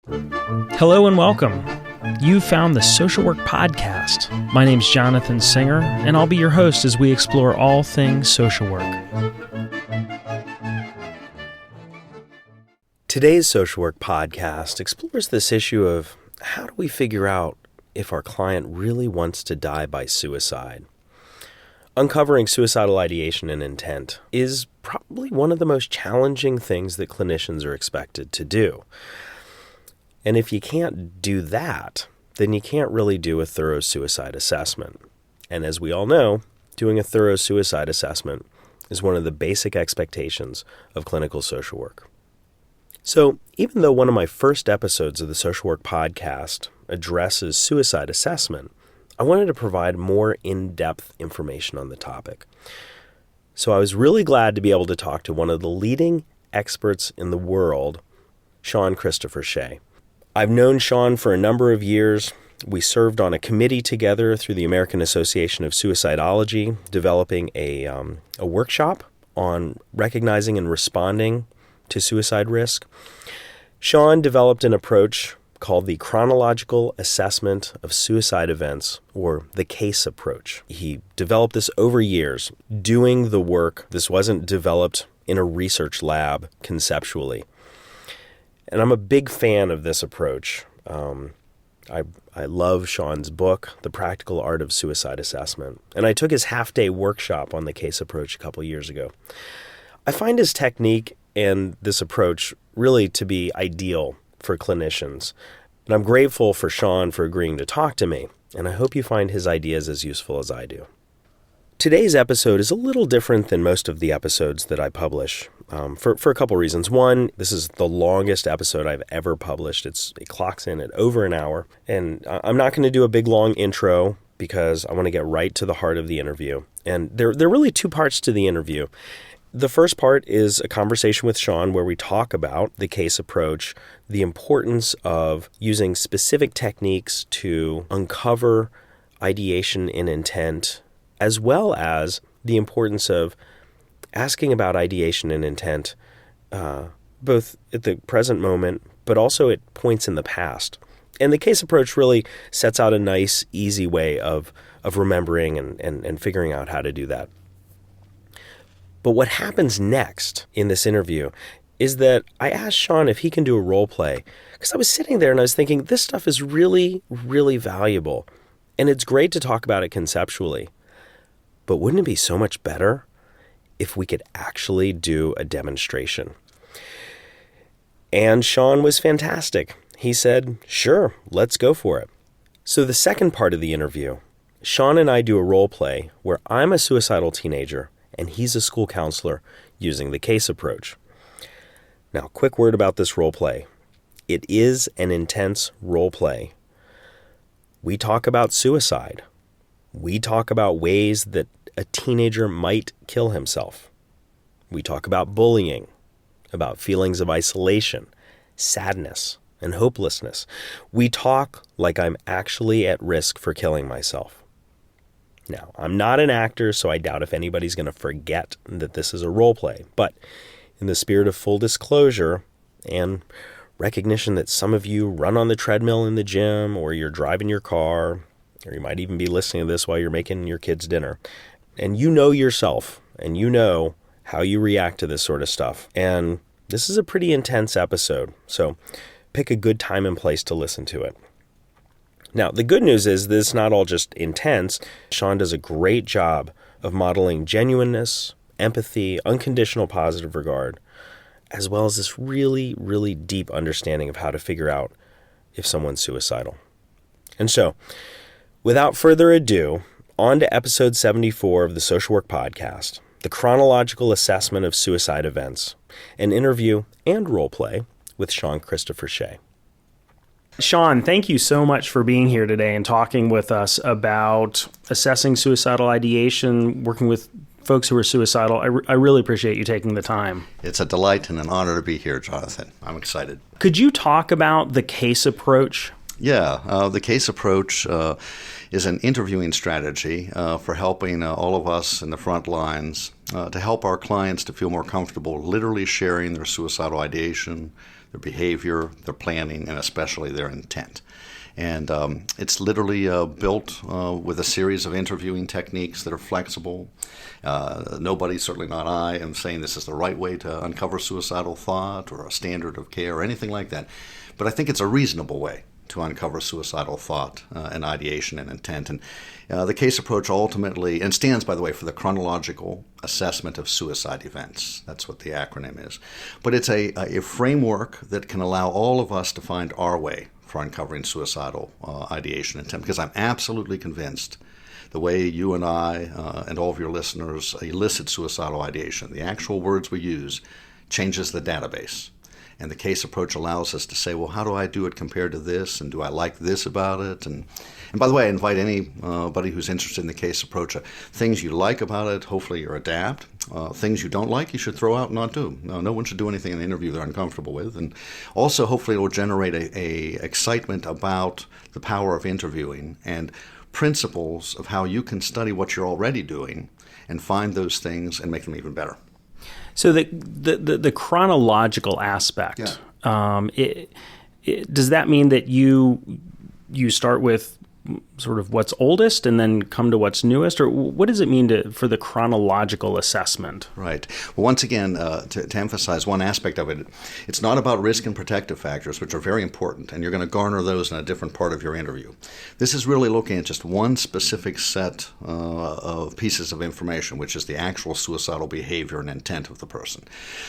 Hello and welcome. You found the Social Work Podcast. My name's Jonathan Singer, and I'll be your host as we explore all things social work. Today's Social Work Podcast explores this issue of how do we figure out if our client really wants to die by suicide. Uncovering suicidal ideation and intent is probably one of the most challenging things that clinicians are expected to do. And if you can't do that, then you can't really do a thorough suicide assessment. And as we all know, doing a thorough suicide assessment is one of the basic expectations of clinical social work. So even though one of my first episodes of the Social Work Podcast addresses suicide assessment, I wanted to provide more in-depth information on the topic. So I was really glad to be able to talk to one of the leading experts in the world, Shawn Christopher Shea. I've known Shawn for a number of years. We served on a committee together through the American Association of Suicidology, developing a workshop on recognizing and responding to suicide risk. Shawn developed an approach called the Chronological Assessment of Suicide Events, or the CASE approach. He developed this over years, doing the work. This wasn't developed in a research lab conceptually. And I'm a big fan of this approach. I love Shawn's book, The Practical Art of Suicide Assessment. And I took his half-day workshop on the CASE approach a couple years ago. I find his technique and this approach really to be ideal for clinicians. And I'm grateful for Shawn for agreeing to talk to me. And I hope you find his ideas as useful as I do. Today's episode is a little different than most of the episodes that I publish for a couple reasons. One, this is the longest episode I've ever published. It clocks in at over an hour. And I'm not going to do a big long intro because I want to get right to the heart of the interview. And there are really two parts to the interview. The first part is a conversation with Shawn where we talk about the CASE approach, the importance of using specific techniques to uncover ideation and intent, as well as the importance of asking about ideation and intent, both at the present moment, but also at points in the past. And the CASE approach really sets out a nice, easy way of remembering and figuring out how to do that. But what happens next in this interview is that I asked Shawn if he can do a role play, because I was sitting there and I was thinking, this stuff is really, really valuable. And it's great to talk about it conceptually. But wouldn't it be so much better if we could actually do a demonstration? And Shawn was fantastic. He said, sure, let's go for it. So the second part of the interview, Shawn and I do a role play where I'm a suicidal teenager and he's a school counselor using the CASE approach. Now, quick word about this role play. It is an intense role play. We talk about suicide. We talk about ways that a teenager might kill himself. We talk about bullying, about feelings of isolation, sadness, and hopelessness. We talk like I'm actually at risk for killing myself. Now, I'm not an actor, so I doubt if anybody's going to forget that this is a role play. But in the spirit of full disclosure and recognition that some of you run on the treadmill in the gym, or you're driving your car, or you might even be listening to this while you're making your kids dinner, and you know yourself, and you know how you react to this sort of stuff. And this is a pretty intense episode, so pick a good time and place to listen to it. Now, the good news is that it's not all just intense. Shawn does a great job of modeling genuineness, empathy, unconditional positive regard, as well as this really, really deep understanding of how to figure out if someone's suicidal. And so, without further ado, on to episode 74 of the Social Work Podcast, the Chronological Assessment of Suicide Events, an interview and role play with Shawn Christopher Shea. Shawn, thank you so much for being here today and talking with us about assessing suicidal ideation, working with folks who are suicidal. I really appreciate you taking the time. It's a delight and an honor to be here, Jonathan. I'm excited. Could you talk about the CASE approach? Yeah, the CASE approach is an interviewing strategy for helping all of us in the front lines to help our clients to feel more comfortable literally sharing their suicidal ideation, their behavior, their planning, and especially their intent. And it's literally built with a series of interviewing techniques that are flexible. Nobody, certainly not I, am saying this is the right way to uncover suicidal thought or a standard of care or anything like that. But I think it's a reasonable way to uncover suicidal thought and ideation and intent. And the case approach ultimately, and stands, by the way, for the Chronological Assessment of Suicide Events. That's what the acronym is. But it's a framework that can allow all of us to find our way for uncovering suicidal ideation and intent, because I'm absolutely convinced the way you and I and all of your listeners elicit suicidal ideation, the actual words we use, changes the database. And the case approach allows us to say, well, how do I do it compared to this? And do I like this about it? And by the way, I invite anybody who's interested in the case approach, things you like about it, hopefully you adapt. Things you don't like, you should throw out and not do. No one should do anything in the interview they're uncomfortable with. And also, hopefully, it will generate a excitement about the power of interviewing and principles of how you can study what you're already doing and find those things and make them even better. So the chronological aspect, does that mean that you start with sort of what's oldest and then come to what's newest, or what does it mean for the chronological assessment? Right. Well, once again, to emphasize one aspect of it, it's not about risk and protective factors, which are very important, and you're going to garner those in a different part of your interview. This is really looking at just one specific set of pieces of information, which is the actual suicidal behavior and intent of the person.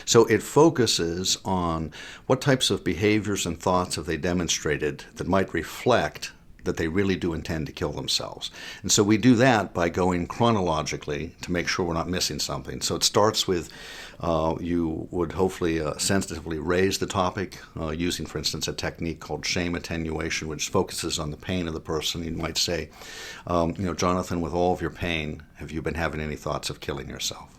So it focuses on what types of behaviors and thoughts have they demonstrated that might reflect that they really do intend to kill themselves. And so we do that by going chronologically to make sure we're not missing something. So it starts with you would hopefully sensitively raise the topic using, for instance, a technique called shame attenuation, which focuses on the pain of the person. You might say, Jonathan, with all of your pain, have you been having any thoughts of killing yourself?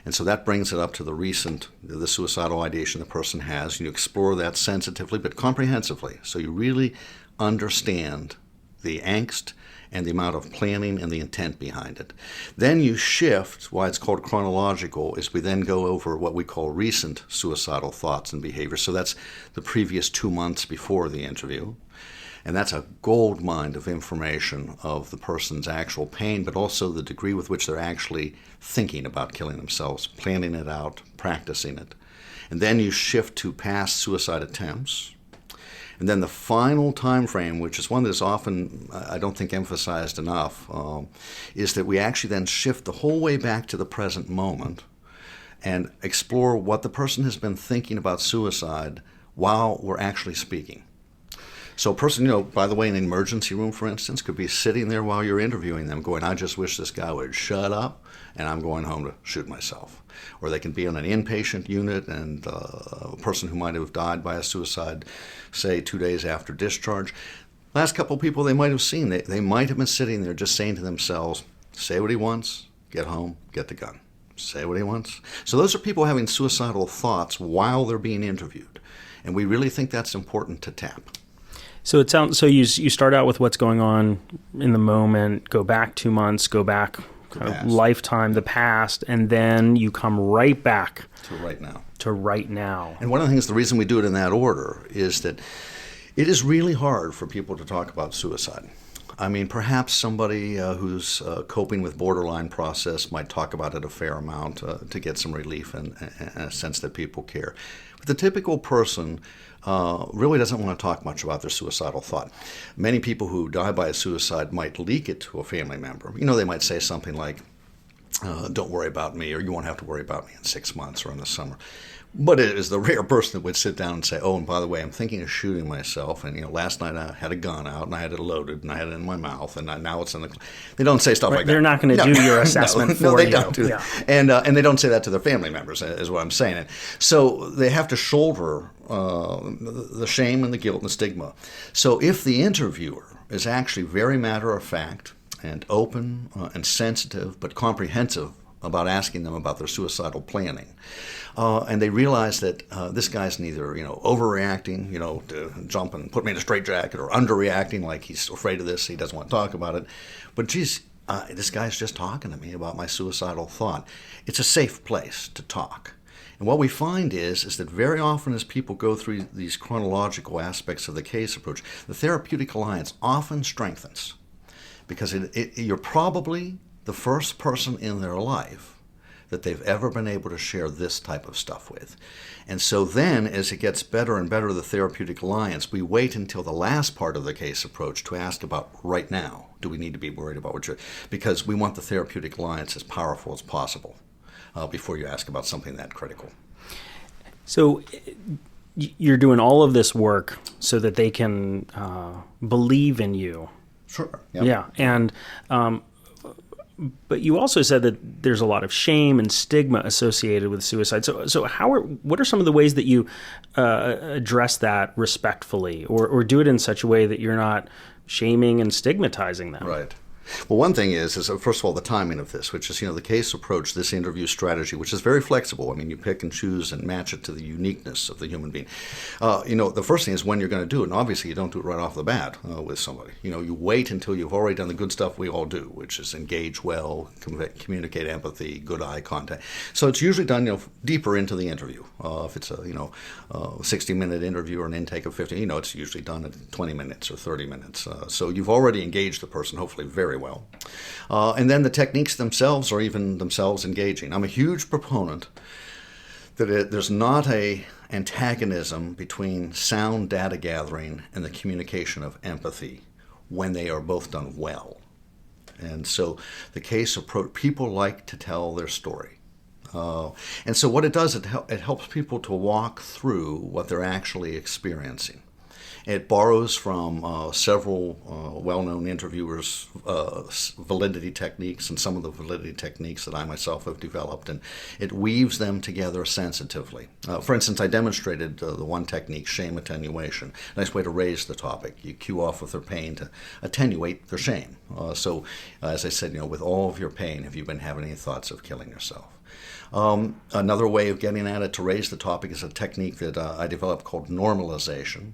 And so that brings it up to the suicidal ideation the person has. And you explore that sensitively but comprehensively. So you really understand the angst and the amount of planning and the intent behind it. Then you shift, why it's called chronological, is we then go over what we call recent suicidal thoughts and behaviors. So that's the previous 2 months before the interview. And that's a gold mine of information of the person's actual pain, but also the degree with which they're actually thinking about killing themselves, planning it out, practicing it. And then you shift to past suicide attempts. And then the final time frame, which is one that is often, I don't think, emphasized enough, is that we actually then shift the whole way back to the present moment and explore what the person has been thinking about suicide while we're actually speaking. So a person, by the way, in an emergency room, for instance, could be sitting there while you're interviewing them going, I just wish this guy would shut up and I'm going home to shoot myself. Or they can be on an inpatient unit and a person who might have died by a suicide, say 2 days after discharge. Last couple of people they might have seen, they might have been sitting there just saying to themselves, say what he wants, get home, get the gun. Say what he wants. So those are people having suicidal thoughts while they're being interviewed. And we really think that's important to tap. So it sounds. So you start out with what's going on in the moment, go back 2 months, go back lifetime, the past, and then you come right back to right now. And one of the things, the reason we do it in that order is that it is really hard for people to talk about suicide. I mean, perhaps somebody who's coping with borderline process might talk about it a fair amount to get some relief and a sense that people care. But the typical person really doesn't want to talk much about their suicidal thought. Many people who die by a suicide might leak it to a family member. They might say something like, don't worry about me, or you won't have to worry about me in 6 months or in the summer. But it is the rare person that would sit down and say, oh, and by the way, I'm thinking of shooting myself. And, last night I had a gun out and I had it loaded and I had it in my mouth and now it's in the... They don't say stuff like that. They're not going to do your assessment for you. No, they don't do that. And they don't say that to their family members, is what I'm saying. So they have to shoulder the shame and the guilt and the stigma. So if the interviewer is actually very matter-of-fact and open and sensitive but comprehensive about asking them about their suicidal planning, and they realize that this guy's neither, overreacting, to jump and put me in a straitjacket, or underreacting, like he's afraid of this, he doesn't want to talk about it. But geez, this guy's just talking to me about my suicidal thought. It's a safe place to talk. And what we find is that very often as people go through these chronological aspects of the case approach, the therapeutic alliance often strengthens because you're probably the first person in their life that they've ever been able to share this type of stuff with. And so then, as it gets better and better, the therapeutic alliance, we wait until the last part of the case approach to ask about right now, do we need to be worried about what you're, because we want the therapeutic alliance as powerful as possible before you ask about something that critical. So you're doing all of this work so that they can believe in you. Sure. Yep. Yeah. And but you also said that there's a lot of shame and stigma associated with suicide. So what are some of the ways that you address that respectfully, or do it in such a way that you're not shaming and stigmatizing them? Right. Well, one thing is first of all, the timing of this, which is, the case approach, this interview strategy, which is very flexible. I mean, you pick and choose and match it to the uniqueness of the human being. The first thing is when you're going to do it, and obviously you don't do it right off the bat with somebody. You wait until you've already done the good stuff we all do, which is engage well, communicate empathy, good eye contact. So it's usually done, deeper into the interview. If it's a 60-minute interview or an intake of 50, it's usually done at 20 minutes or 30 minutes. So you've already engaged the person, hopefully very well. And then the techniques themselves are even themselves engaging. I'm a huge proponent that there's not a antagonism between sound data gathering and the communication of empathy when they are both done well. And so the case approach, people like to tell their story. And so what it does, it helps people to walk through what they're actually experiencing. It borrows from several well-known interviewers' validity techniques and some of the validity techniques that I myself have developed, and it weaves them together sensitively. For instance, I demonstrated the one technique, shame attenuation. Nice way to raise the topic. You cue off with their pain to attenuate their shame. So, as I said, with all of your pain, have you been having any thoughts of killing yourself? Another way of getting at it to raise the topic is a technique that I developed called normalization.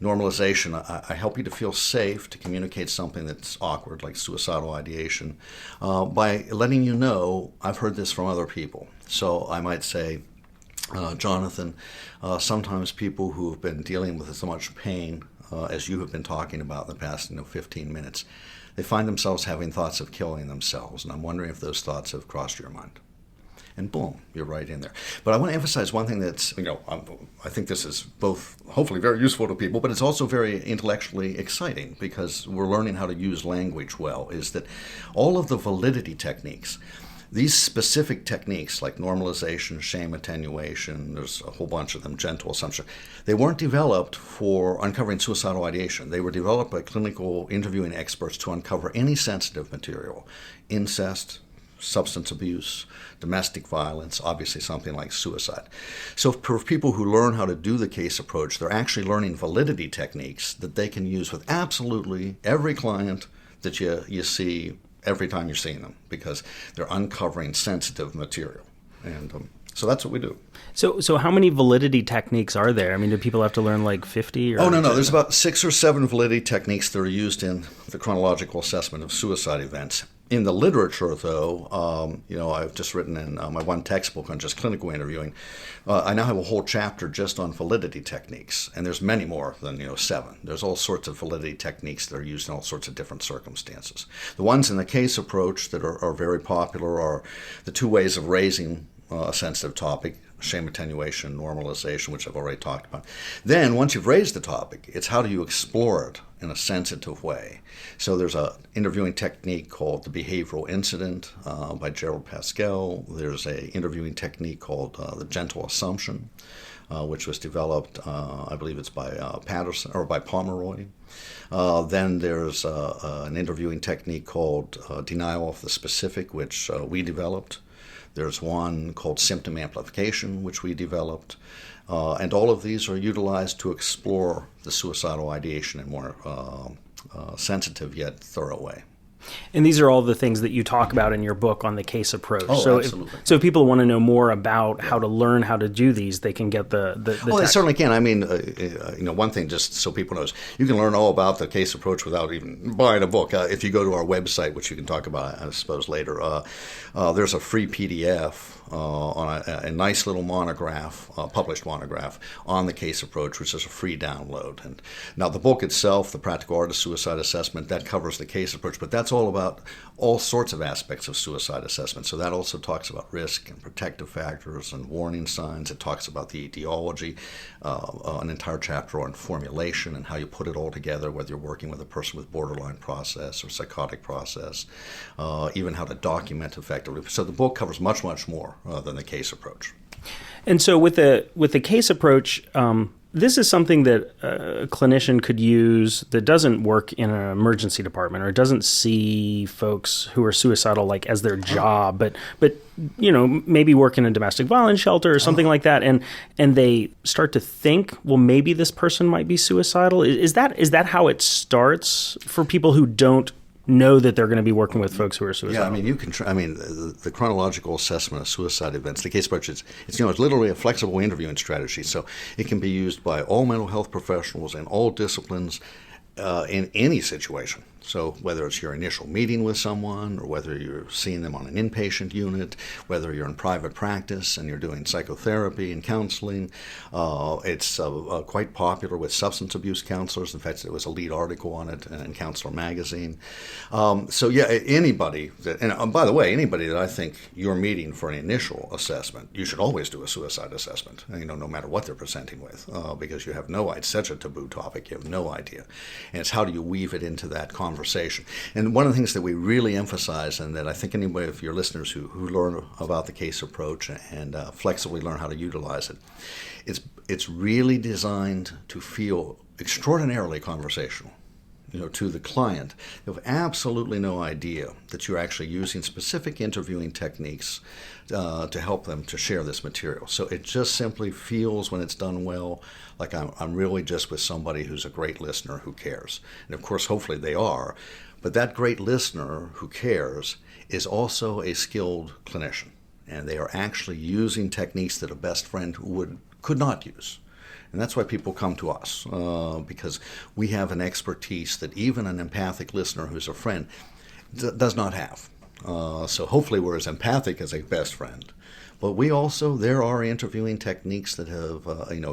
Normalization, I help you to feel safe to communicate something that's awkward, like suicidal ideation, by letting you know, I've heard this from other people. So I might say, Jonathan, sometimes people who have been dealing with as much pain as you have been talking about in the past 15 minutes, they find themselves having thoughts of killing themselves, and I'm wondering if those thoughts have crossed your mind. And boom, you're right in there. But I want to emphasize one thing that's, I think this is both hopefully very useful to people, but it's also very intellectually exciting because we're learning how to use language well, is that all of the validity techniques, these specific techniques like normalization, shame attenuation, there's a whole bunch of them, gentle assumption, they weren't developed for uncovering suicidal ideation. They were developed by clinical interviewing experts to uncover any sensitive material, incest, substance abuse, domestic violence, obviously something like suicide. So for people who learn how to do the case approach, they're actually learning validity techniques that they can use with absolutely every client that you see every time you're seeing them, because they're uncovering sensitive material. And so that's what we do. So how many validity techniques are there? I mean, do people have to learn like 50? Or no. There's about 6 or 7 validity techniques that are used in the chronological assessment of suicide events. In the literature, though, I've just written in my one textbook on just clinical interviewing. I now have a whole chapter just on validity techniques, and there's many more than 7. There's all sorts of validity techniques that are used in all sorts of different circumstances. The ones in the case approach that are very popular are the 2 ways of raising a sensitive topic: shame attenuation, normalization, which I've already talked about. Then, once you've raised the topic, it's how do you explore it in a sensitive way. So there's an interviewing technique called the behavioral incident by Gerald Pascal. There's an interviewing technique called the gentle assumption, which was developed, I believe it's by Patterson or by Pomeroy. Then there's an interviewing technique called denial of the specific, which we developed. There's one called symptom amplification, which we developed. And all of these are utilized to explore the suicidal ideation in more sensitive yet thorough way. And these are all the things that you talk about in your book on the case approach. Oh, absolutely. So if people want to know more about how to learn how to do these, they can get the Well, they certainly can. I mean, one thing, just so people know, is you can learn all about the case approach without even buying a book. If you go to our website, which you can talk about, I suppose, later, there's a free PDF on a nice little monograph, published monograph, on the case approach, which is a free download. And now the book itself, The Practical Art of Suicide Assessment, that covers the case approach, but that's all about all sorts of aspects of suicide assessment. So that also talks about risk and protective factors and warning signs. It talks about the etiology, an entire chapter on formulation and how you put it all together, whether you're working with a person with borderline process or psychotic process, even how to document effectively. So the book covers much, much more than the case approach. And so with the case approach, this is something that a clinician could use that doesn't work in an emergency department or doesn't see folks who are suicidal like as their job, but maybe work in a domestic violence shelter or something like that, and they start to think, well, maybe this person might be suicidal. Is that how it starts for people who don't know that they're going to be working with folks who are suicidal? Yeah, I mean, you can. The chronological assessment of suicide events, the case approach, it's literally a flexible interviewing strategy. So it can be used by all mental health professionals in all disciplines in any situation. So whether it's your initial meeting with someone or whether you're seeing them on an inpatient unit, whether you're in private practice and you're doing psychotherapy and counseling, it's quite popular with substance abuse counselors. In fact, there was a lead article on it in Counselor Magazine. Anybody and by the way, anybody that I think you're meeting for an initial assessment, you should always do a suicide assessment, no matter what they're presenting with, because you have no idea. It's such a taboo topic. You have no idea. And it's how do you weave it into that conversation. And one of the things that we really emphasize, and that I think anybody of your listeners who learn about the case approach and flexibly learn how to utilize it, it's really designed to feel extraordinarily conversational. To the client, you have absolutely no idea that you're actually using specific interviewing techniques to help them to share this material. So it just simply feels, when it's done well, like I'm really just with somebody who's a great listener who cares. And of course, hopefully they are. But that great listener who cares is also a skilled clinician. And they are actually using techniques that a best friend could not use. And that's why people come to us, because we have an expertise that even an empathic listener who's a friend does not have. So hopefully we're as empathic as a best friend. But there are interviewing techniques that have,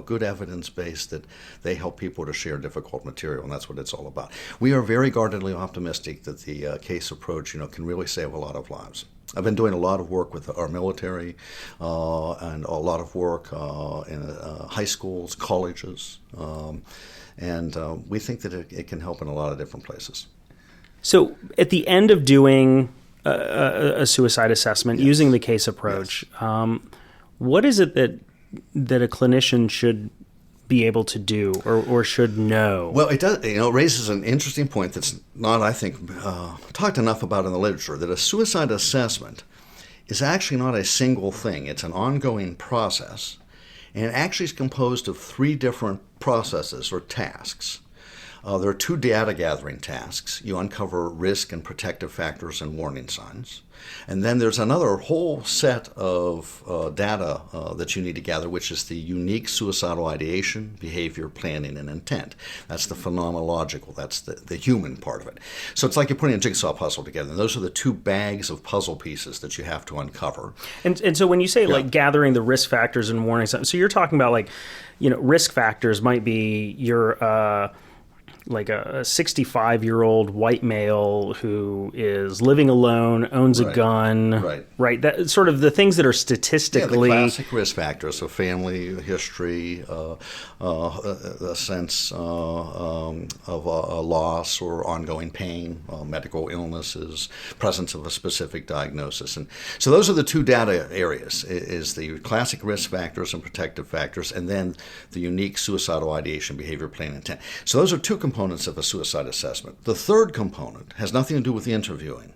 good evidence base that they help people to share difficult material, and that's what it's all about. We are very guardedly optimistic that the case approach, can really save a lot of lives. I've been doing a lot of work with our military and a lot of work in high schools, colleges, and we think that it can help in a lot of different places. So at the end of doing a suicide assessment, Yes. using the case approach, Yes. What is it that a clinician should be able to do or should know? Well, it does. It raises an interesting point that's not, I think, talked enough about in the literature, that a suicide assessment is actually not a single thing. It's an ongoing process, and it actually is composed of 3 different processes or tasks. There are 2 data gathering tasks. You uncover risk and protective factors and warning signs. And then there's another whole set of data that you need to gather, which is the unique suicidal ideation, behavior, planning, and intent. That's the phenomenological. That's the human part of it. So it's like you're putting a jigsaw puzzle together. And those are the 2 bags of puzzle pieces that you have to uncover. And so when you say like gathering the risk factors and warning signs, so you're talking about risk factors might be your like a 65-year-old white male who is living alone, owns a gun, right? That sort of the things that are statistically the classic risk factors: so family history, a sense of a loss or ongoing pain, medical illnesses, presence of a specific diagnosis, and so those are the 2 data areas: is the classic risk factors and protective factors, and then the unique suicidal ideation, behavior, plan, intent. So those are 2 components of a suicide assessment. The 3rd component has nothing to do with the interviewing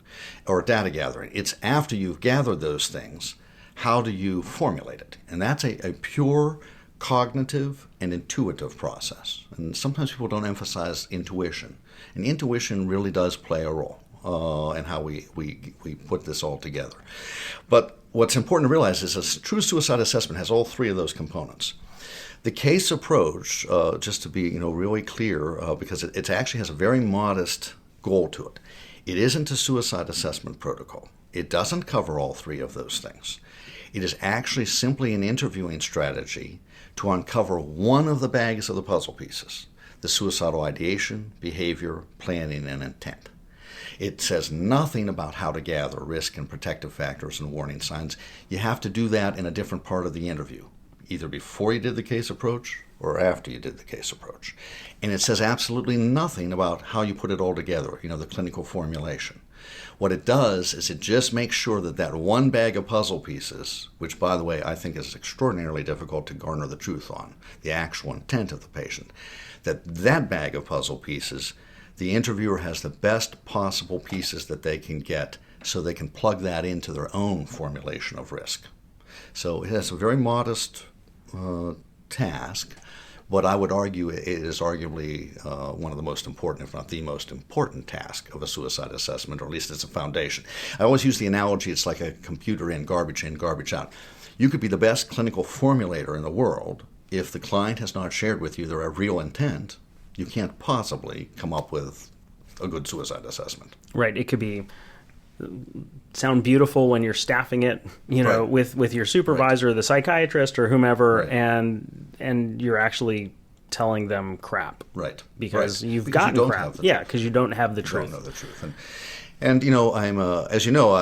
or data gathering. It's after you've gathered those things, how do you formulate it? And that's a pure cognitive and intuitive process. And sometimes people don't emphasize intuition. And intuition really does play a role in how we put this all together. But what's important to realize is a true suicide assessment has all 3 of those components. The case approach, just to be really clear, because it actually has a very modest goal to it. It isn't a suicide assessment protocol. It doesn't cover all 3 of those things. It is actually simply an interviewing strategy to uncover one of the bags of the puzzle pieces, the suicidal ideation, behavior, planning, and intent. It says nothing about how to gather risk and protective factors and warning signs. You have to do that in a different part of the interview, either before you did the case approach or after you did the case approach. And it says absolutely nothing about how you put it all together, the clinical formulation. What it does is it just makes sure that that one bag of puzzle pieces, which, by the way, I think is extraordinarily difficult to garner the truth on, the actual intent of the patient, that bag of puzzle pieces, the interviewer has the best possible pieces that they can get so they can plug that into their own formulation of risk. So it has a very modest task, but I would argue it is arguably one of the most important, if not the most important task of a suicide assessment, or at least it's a foundation. I always use the analogy, it's like a computer in, garbage out. You could be the best clinical formulator in the world. If the client has not shared with you their real intent, you can't possibly come up with a good suicide assessment. Right. It could sound beautiful when you're staffing it, Right. with your supervisor, Right. the psychiatrist, or whomever, Right. and you're actually telling them crap. Right. Because Right. you've Because gotten you don't crap. have the Yeah, truth. because you don't have the You truth. don't know the truth. And I'm, as you know,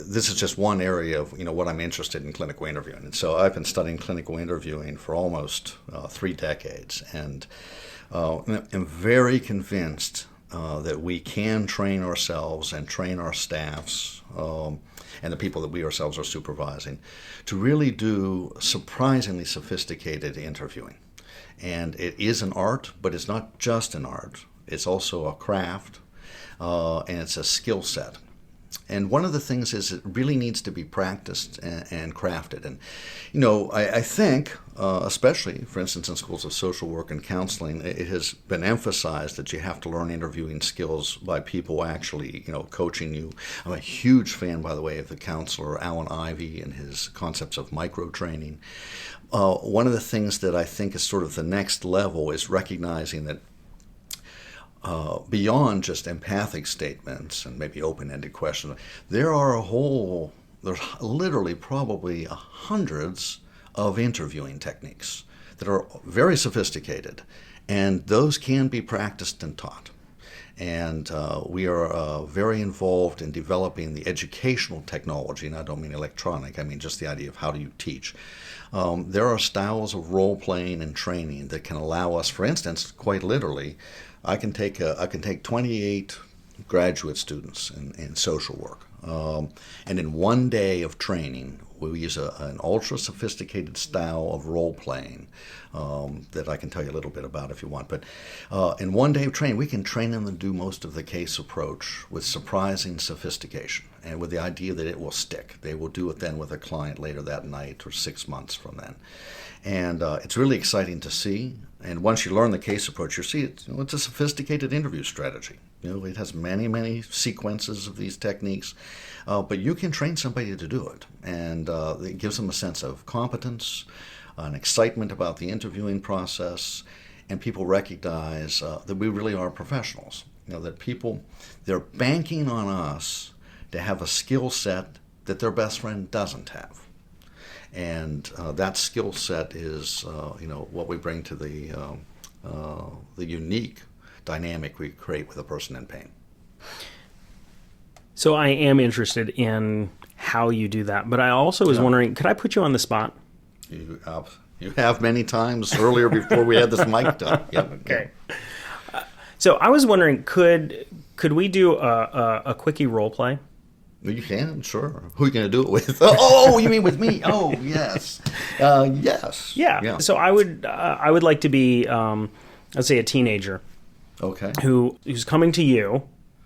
this is just one area of, what I'm interested in clinical interviewing. And so I've been studying clinical interviewing for almost 3 decades. And I'm very convinced that we can train ourselves and train our staffs and the people that we ourselves are supervising to really do surprisingly sophisticated interviewing. And it is an art, but it's not just an art. It's also a craft, and it's a skill set. And one of the things is it really needs to be practiced and crafted. And, I think, especially, for instance, in schools of social work and counseling, it has been emphasized that you have to learn interviewing skills by people actually, coaching you. I'm a huge fan, by the way, of the counselor Alan Ivey and his concepts of micro-training. One of the things that I think is sort of the next level is recognizing that beyond just empathic statements and maybe open-ended questions, there's literally probably hundreds of interviewing techniques that are very sophisticated, and those can be practiced and taught. And we are very involved in developing the educational technology, and I don't mean electronic, I mean just the idea of how do you teach. There are styles of role-playing and training that can allow us, for instance, quite literally, I can take 28 graduate students in social work, and in one day of training, we use an ultra-sophisticated style of role-playing that I can tell you a little bit about if you want. But in one day of training, we can train them to do most of the case approach with surprising sophistication and with the idea that it will stick. They will do it then with a client later that night or 6 months from then. And it's really exciting to see. And once you learn the case approach, you see it's a sophisticated interview strategy. It has many, many sequences of these techniques, but you can train somebody to do it. And it gives them a sense of competence, an excitement about the interviewing process, and people recognize that we really are professionals. That people, they're banking on us to have a skill set that their best friend doesn't have. And that skill set is, what we bring to the unique dynamic we create with a person in pain. So I am interested in how you do that, but I also was wondering, could I put you on the spot? You have many times earlier before we had this mic done. Yep. Okay. So I was wondering, could we do a quickie role play? You can, sure. Who are you going to do it with? Oh, you mean with me? Oh, yes. Yes. Yeah. So I would like to be, let's say, a teenager. Okay. Who's coming to you,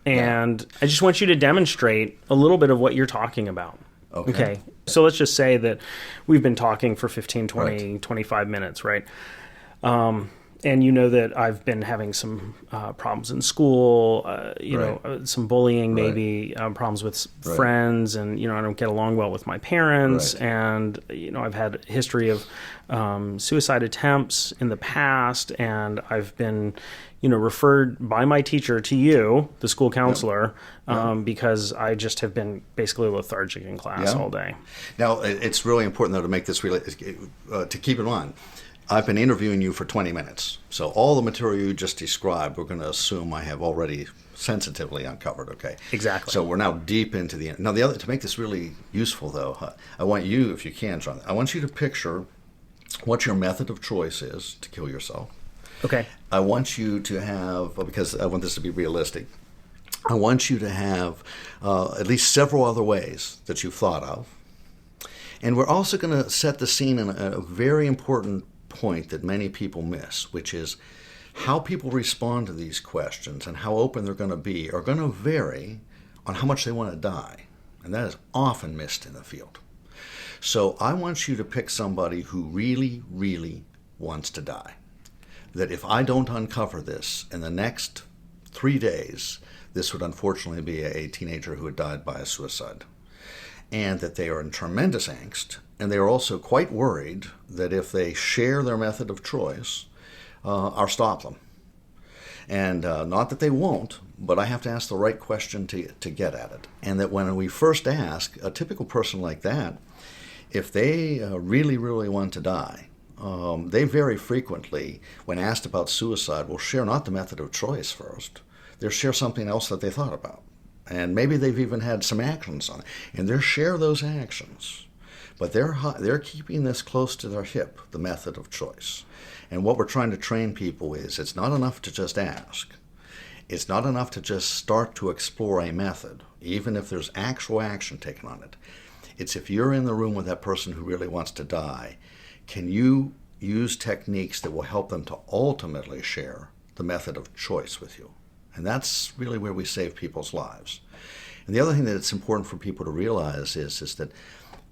and I just want you to demonstrate a little bit of what you're talking about. Okay. So let's just say that we've been talking for 15, 20, 25 minutes, right? and you know that I've been having some problems in school, some bullying, maybe problems with friends, and I don't get along well with my parents, and I've had a history of suicide attempts in the past, and I've been referred by my teacher to you, the school counselor, because I just have been basically lethargic in class all day. Now, it's really important, though, to make this to keep in mind. I've been interviewing you for 20 minutes, so all the material you just described, we're going to assume I have already sensitively uncovered, okay? Exactly. So we're now deep into the... Now, to make this really useful, though, I want you, if you can, John, I want you to picture what your method of choice is to kill yourself. Okay. I want you to have, because I want this to be realistic, I want you to have at least several other ways that you've thought of. And we're also going to set the scene in a very important point that many people miss, which is how people respond to these questions and how open they're going to be are going to vary on how much they want to die. And that is often missed in the field. So I want you to pick somebody who really, really wants to die. That if I don't uncover this in the next 3 days, this would unfortunately be a teenager who had died by a suicide. And that they are in tremendous angst, and they are also quite worried that if they share their method of choice, I'll stop them. And not that they won't, but I have to ask the right question to get at it. And that when we first ask, a typical person like that, if they really, really want to die, they very frequently, when asked about suicide, will share not the method of choice first. They'll share something else that they thought about. And maybe they've even had some actions on it. And they'll share those actions. But they're keeping this close to their hip, the method of choice. And what we're trying to train people is it's not enough to just ask. It's not enough to just start to explore a method, even if there's actual action taken on it. It's if you're in the room with that person who really wants to die, can you use techniques that will help them to ultimately share the method of choice with you? And that's really where we save people's lives. And the other thing that it's important for people to realize is that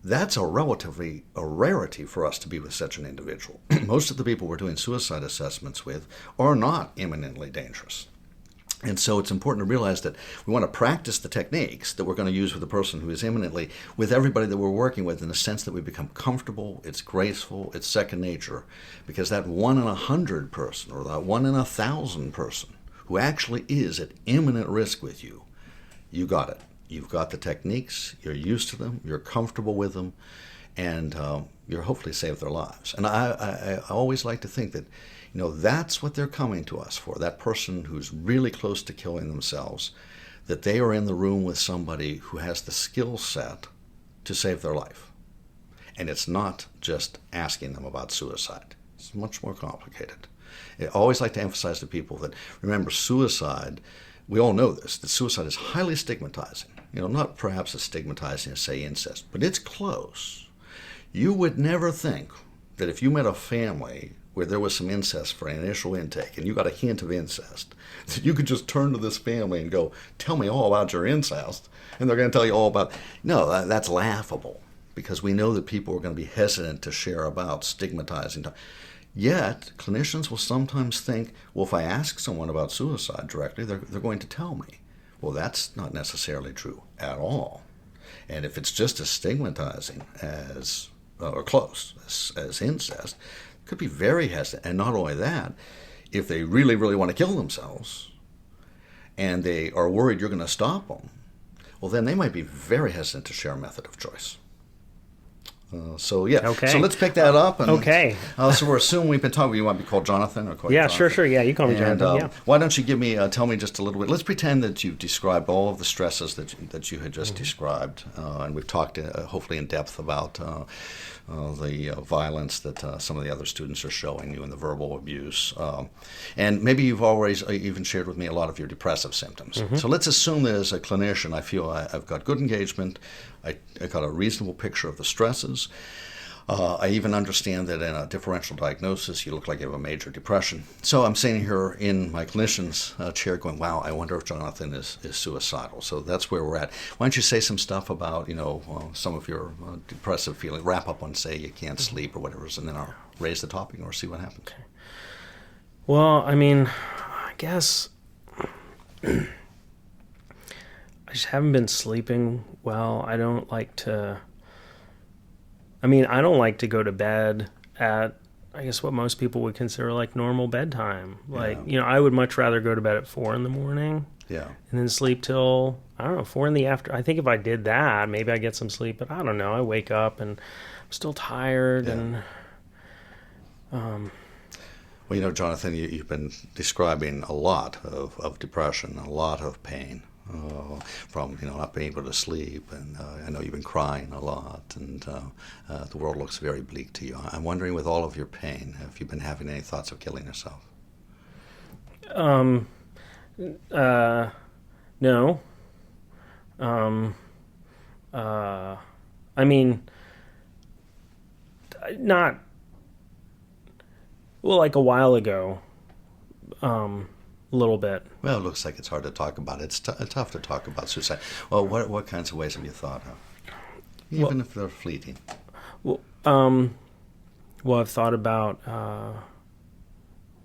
that's a rarity for us to be with such an individual. Most of the people we're doing suicide assessments with are not imminently dangerous. And so it's important to realize that we want to practice the techniques that we're going to use with a person who is imminently, with everybody that we're working with, in the sense that we become comfortable, it's graceful, it's second nature. Because that 1 in 100 person or that 1 in 1,000 person who actually is at imminent risk with you, you got it. You've got the techniques, you're used to them, you're comfortable with them, and you're hopefully saved their lives. And I always like to think that, that's what they're coming to us for, that person who's really close to killing themselves, that they are in the room with somebody who has the skill set to save their life. And it's not just asking them about suicide. It's much more complicated. I always like to emphasize to people that, remember, suicide, we all know this, that suicide is highly stigmatizing. Not perhaps as stigmatizing as, say, incest, but it's close. You would never think that if you met a family where there was some incest for an initial intake and you got a hint of incest, that you could just turn to this family and go, tell me all about your incest, and they're going to tell you all about... No, that's laughable, because we know that people are going to be hesitant to share about stigmatizing. Yet, clinicians will sometimes think, well, if I ask someone about suicide directly, they're going to tell me. Well, that's not necessarily true at all. And if it's just as stigmatizing as, or close, as incest, it could be very hesitant. And not only that, if they really, really want to kill themselves, and they are worried you're going to stop them, well, then they might be very hesitant to share a method of choice. Okay. So let's pick that up. And, okay. So we're assuming we've been talking. You want to be called Jonathan or called Jonathan? Sure. Yeah, you call me and, Jonathan. Why don't you tell me just a little bit? Let's pretend that you've described all of the stresses that you had just described, and we've talked hopefully in depth about the violence that some of the other students are showing you and the verbal abuse, and maybe you've always even shared with me a lot of your depressive symptoms. Mm-hmm. So let's assume that as a clinician, I feel I've got good engagement. I got a reasonable picture of the stresses. I even understand that in a differential diagnosis, you look like you have a major depression. So I'm sitting here in my clinician's chair going, wow, I wonder if Jonathan is suicidal. So that's where we're at. Why don't you say some stuff about, some of your depressive feelings, wrap up on, say, you can't sleep or whatever, and then I'll raise the topic or see what happens. Okay. Well, I mean, I guess I just haven't been sleeping well. I don't like to go to bed at, I guess, what most people would consider like normal bedtime. Like, I would much rather go to bed at 4 in the morning. Yeah. And then sleep till, I don't know, 4 in the afternoon. I think if I did that, maybe I get some sleep, but I don't know. I wake up and I'm still tired and Well, Jonathan, you've been describing a lot of depression, a lot of pain, from not being able to sleep, and I know you've been crying a lot, and the world looks very bleak to you. I'm wondering, with all of your pain, have you been having any thoughts of killing yourself? No. I mean, not, well, like a while ago, a little bit. Well, it looks like it's hard to talk about. It's tough to talk about suicide. Well, what kinds of ways have you thought of? Even if they're fleeting. Well, I've thought about,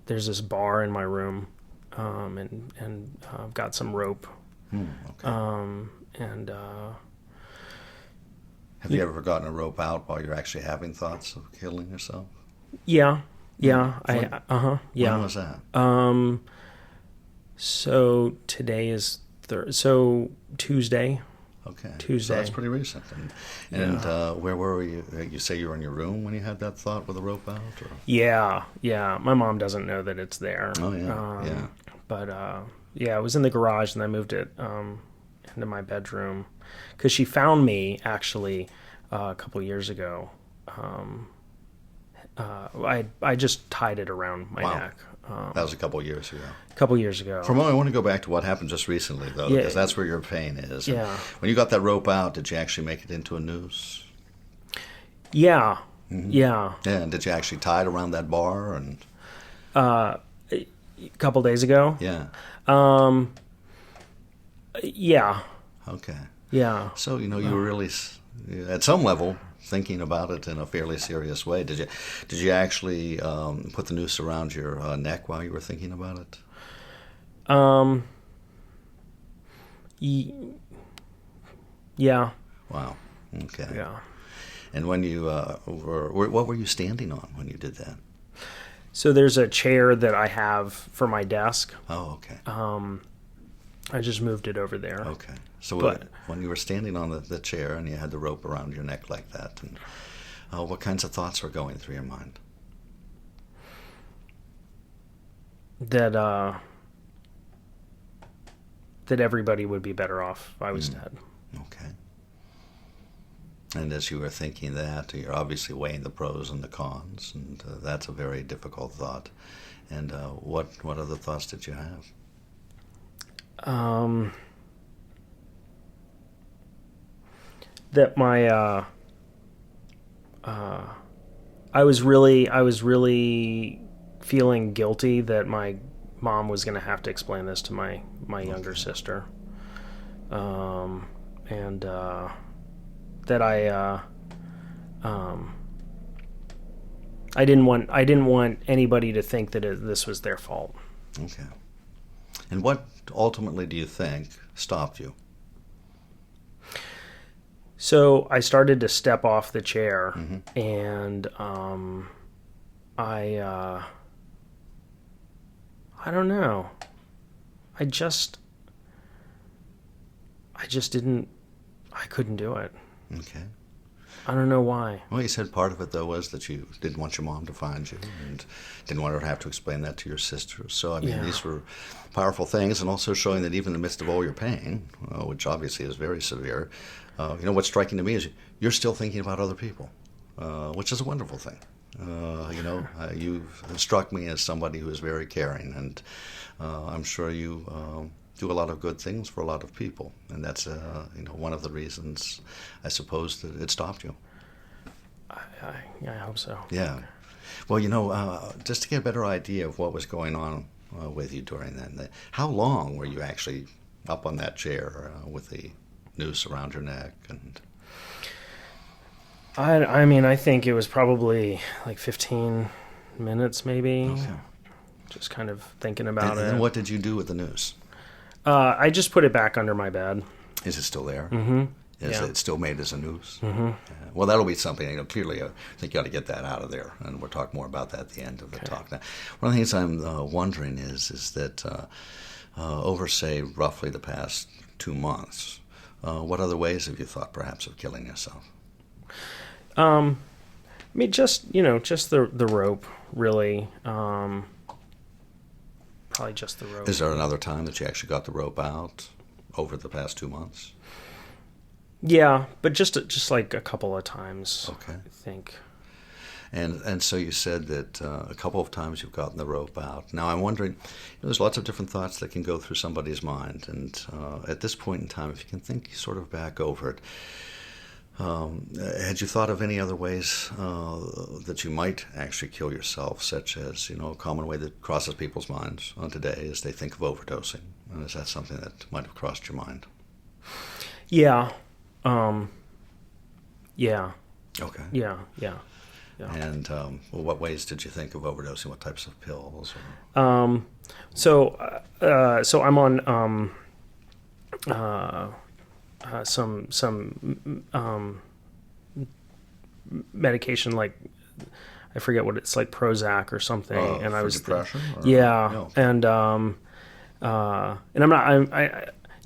there's this bar in my room, and I've got some rope. Okay. Have you ever gotten a rope out while you're actually having thoughts of killing yourself? Yeah. Yeah. Yeah. When was that? So today is Tuesday. Okay. Tuesday. So that's pretty recent. And where were you? You say you were in your room when you had that thought with the rope out? Or? Yeah. My mom doesn't know that it's there. Oh, yeah. But, it was in the garage, and I moved it into my bedroom. Because she found me, actually, a couple years ago. I just tied it around my neck. That was a couple years ago. For a moment, I want to go back to what happened just recently, though, because that's where your pain is. Yeah. When you got that rope out, did you actually make it into a noose? Yeah. Mm-hmm. Yeah. Yeah, and did you actually tie it around that bar? And a couple days ago? Yeah. Yeah. Okay. Yeah. So, you were really, at some level, thinking about it in a fairly serious way. Did you actually put the noose around your neck while you were thinking about it? Yeah. Wow. Okay. Yeah. And when you what were you standing on when you did that? So there's a chair that I have for my desk. Oh, okay. I just moved it over there. Okay. So But- when you were standing on the chair and you had the rope around your neck like that, and what kinds of thoughts were going through your mind? That everybody would be better off if I was dead. Okay. And as you were thinking that, you're obviously weighing the pros and the cons, and that's a very difficult thought. And what other thoughts did you have? That my I was really feeling guilty that my mom was going to have to explain this to my younger sister, and that I didn't want anybody to think that this was their fault. Okay. And what ultimately do you think stopped you? So I started to step off the chair, Mm-hmm. and I don't know. I couldn't do it. Okay. I don't know why. Well, you said part of it, though, was that you didn't want your mom to find you and didn't want her to have to explain that to your sister. So, I mean, these were powerful things, and also showing that even in the midst of all your pain, which obviously is very severe, what's striking to me is you're still thinking about other people, which is a wonderful thing. You've struck me as somebody who is very caring, and I'm sure you do a lot of good things for a lot of people, and that's one of the reasons, I suppose, that it stopped you. I hope so. Yeah. Well, just to get a better idea of what was going on with you during that, how long were you actually up on that chair with the noose around your neck? And I mean, I think it was probably like 15 minutes, maybe. Okay. just kind of thinking about And it. then what did you do with the news? I just put it back under my bed. Is it still there? Mm-hmm. Is Yeah. it still made as a news? Mm-hmm. Well, that'll be something. Clearly, I think you ought to get that out of there, and we'll talk more about that at the end of the talk. Now, one of the things I'm wondering is that over, say, roughly the past 2 months, what other ways have you thought perhaps of killing yourself? I mean, just the rope, really. Probably just the rope. Is there another time that you actually got the rope out over the past 2 months? Yeah, but just like a couple of times. Okay. I think. And so you said that a couple of times you've gotten the rope out. Now I'm wondering, there's lots of different thoughts that can go through somebody's mind, and at this point in time, if you can think sort of back over it, had you thought of any other ways that you might actually kill yourself, such as, a common way that crosses people's minds today is they think of overdosing, and is that something that might have crossed your mind? Yeah. Yeah. Okay. Yeah. And what ways did you think of overdosing? What types of pills? So I'm on some medication, like I forget what it's like, Prozac or something, and I for was depression. Yeah, and I'm not.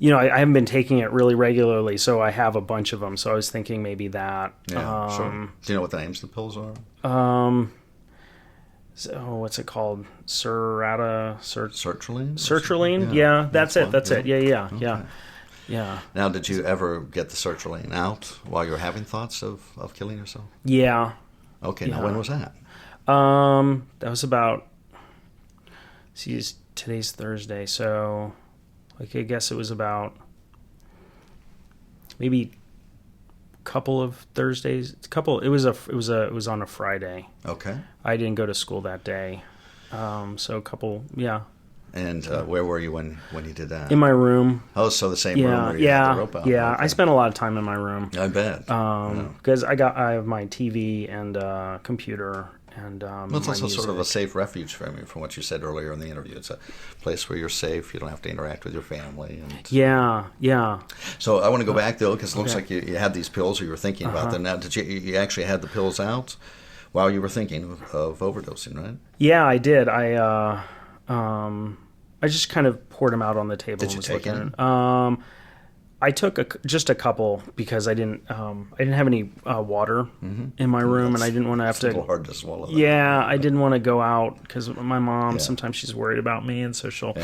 I haven't been taking it really regularly, so I have a bunch of them. So I was thinking maybe that. Yeah, sure. Do you know what the names of the pills are? So what's it called? Sertraline? Sertraline? Yeah, that's it. one. That's it. Yeah. Okay. Yeah. Now, did you ever get the sertraline out while you were having thoughts of killing yourself? Yeah. Okay, now Yeah. when was that? That was about. Today's Thursday, so I guess it was about maybe a couple of Thursdays. It was on a Friday. Okay. I didn't go to school that day, so a couple. Yeah. And where were you when you did that? In my room. Oh, so the same room Yeah, where you had the rope out. yeah. Okay. I spent a lot of time in my room. I bet. Because I have my TV and computer and Well, it's my also sort of a music. safe refuge for me, from what you said earlier in the interview. It's a place where you're safe. You don't have to interact with your family. And Yeah. so I want to go back, though, because it looks like you had these pills, or you were thinking about them. Now, did you actually had the pills out while you were thinking of overdosing, right? Yeah, I did. I just kind of poured them out on the table. Did you and was take looking. any? I took just a couple because I didn't have any water in my room, and I didn't want to have It's a little to. hard to swallow. That. Yeah, I didn't want to go out because my mom, Yeah. sometimes she's worried about me, and so she'll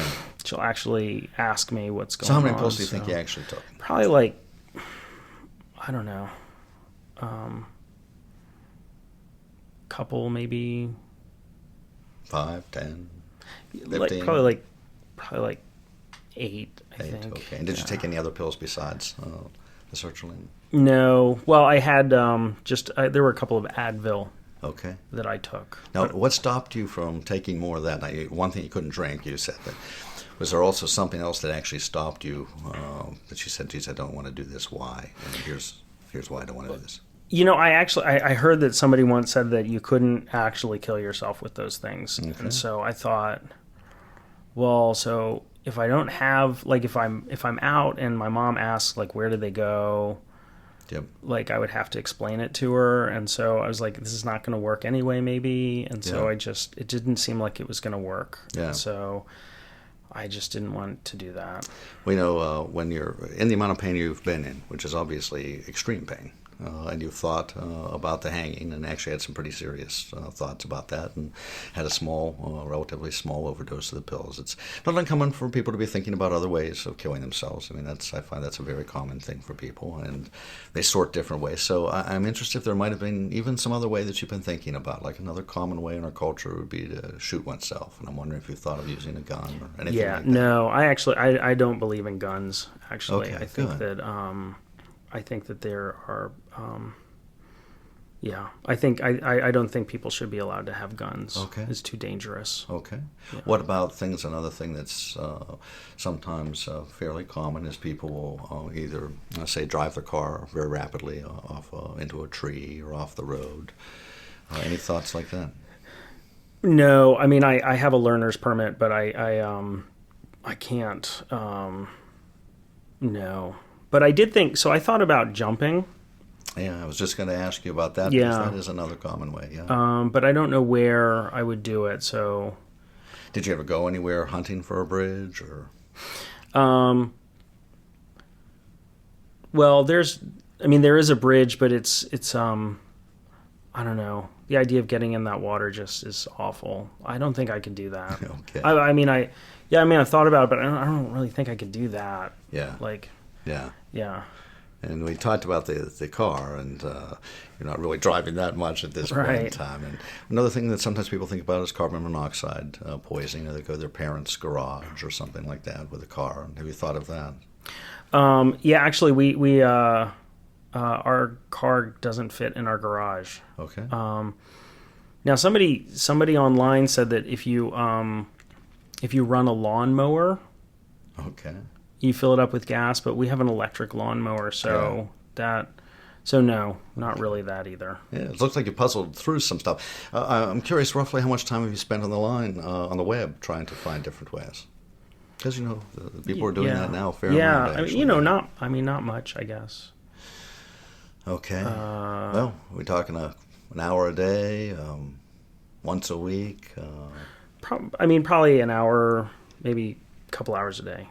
actually ask me what's going on. So how many pills do you think you actually took? Probably like, I don't know, couple maybe. 5, 10, 15? Like probably like 8. I 8, think. okay. And did you take any other pills besides the sertraline? No. Well, I had there were a couple of Advil Okay. that I took. Now, what stopped you from taking more of that? Now, one thing, you couldn't drink, you said that. Was there also something else that actually stopped you that you said, geez, I don't want to do this. Why? And here's why I don't want to do this. I heard that somebody once said that you couldn't actually kill yourself with those things. Okay. And so I thought, well, so if I don't have, like, if I'm out and my mom asks, like, where did they go? Yep. Like, I would have to explain it to her. And so I was like, this is not going to work anyway, maybe. And so it didn't seem like it was going to work. Yeah. And so I just didn't want to do that. We when you're in the amount of pain you've been in, which is obviously extreme pain, and you've thought about the hanging and actually had some pretty serious thoughts about that and had a relatively small overdose of the pills. It's not uncommon for people to be thinking about other ways of killing themselves. I mean, I find that's a very common thing for people, and they sort different ways. So I'm interested if there might have been even some other way that you've been thinking about. Like another common way in our culture would be to shoot oneself, and I'm wondering if you've thought of using a gun or anything like that. No, I don't believe in guns, actually. Okay, I think good. that I think that there are I don't think people should be allowed to have guns. Okay. It's too dangerous. Okay. Yeah. What about another thing that's sometimes fairly common is people will either, say, drive their car very rapidly off into a tree or off the road. Any thoughts like that? No, I mean, I have a learner's permit, but I can't. No, but I did think so. I thought about jumping. Yeah, I was just going to ask you about that. Yeah. Because that is another common way. Yeah. But I don't know where I would do it. So, Did you ever go anywhere hunting for a bridge or? Well, there is a bridge, but it's I don't know. The idea of getting in that water just is awful. I don't think I could do that. Okay. I thought about it, but I don't really think I could do that. Yeah. Like, Yeah. yeah. And we talked about the car, and you're not really driving that much at this point in Right. time. And another thing that sometimes people think about is carbon monoxide poisoning. They go to their parents' garage or something like that with a car. Have you thought of that? Yeah, actually, we our car doesn't fit in our garage. Okay. Now, somebody online said that if you run a lawnmower, Okay. you fill it up with gas, but we have an electric lawnmower, so no, not really that either. Yeah, it looks like you puzzled through some stuff. I'm curious, roughly how much time have you spent on the line, on the web, trying to find different ways? Because, the people are doing that now a fair amount. Actually. Not much, I guess. Okay. Well, are we talking an hour a day, once a week? Probably an hour, maybe a couple hours a day.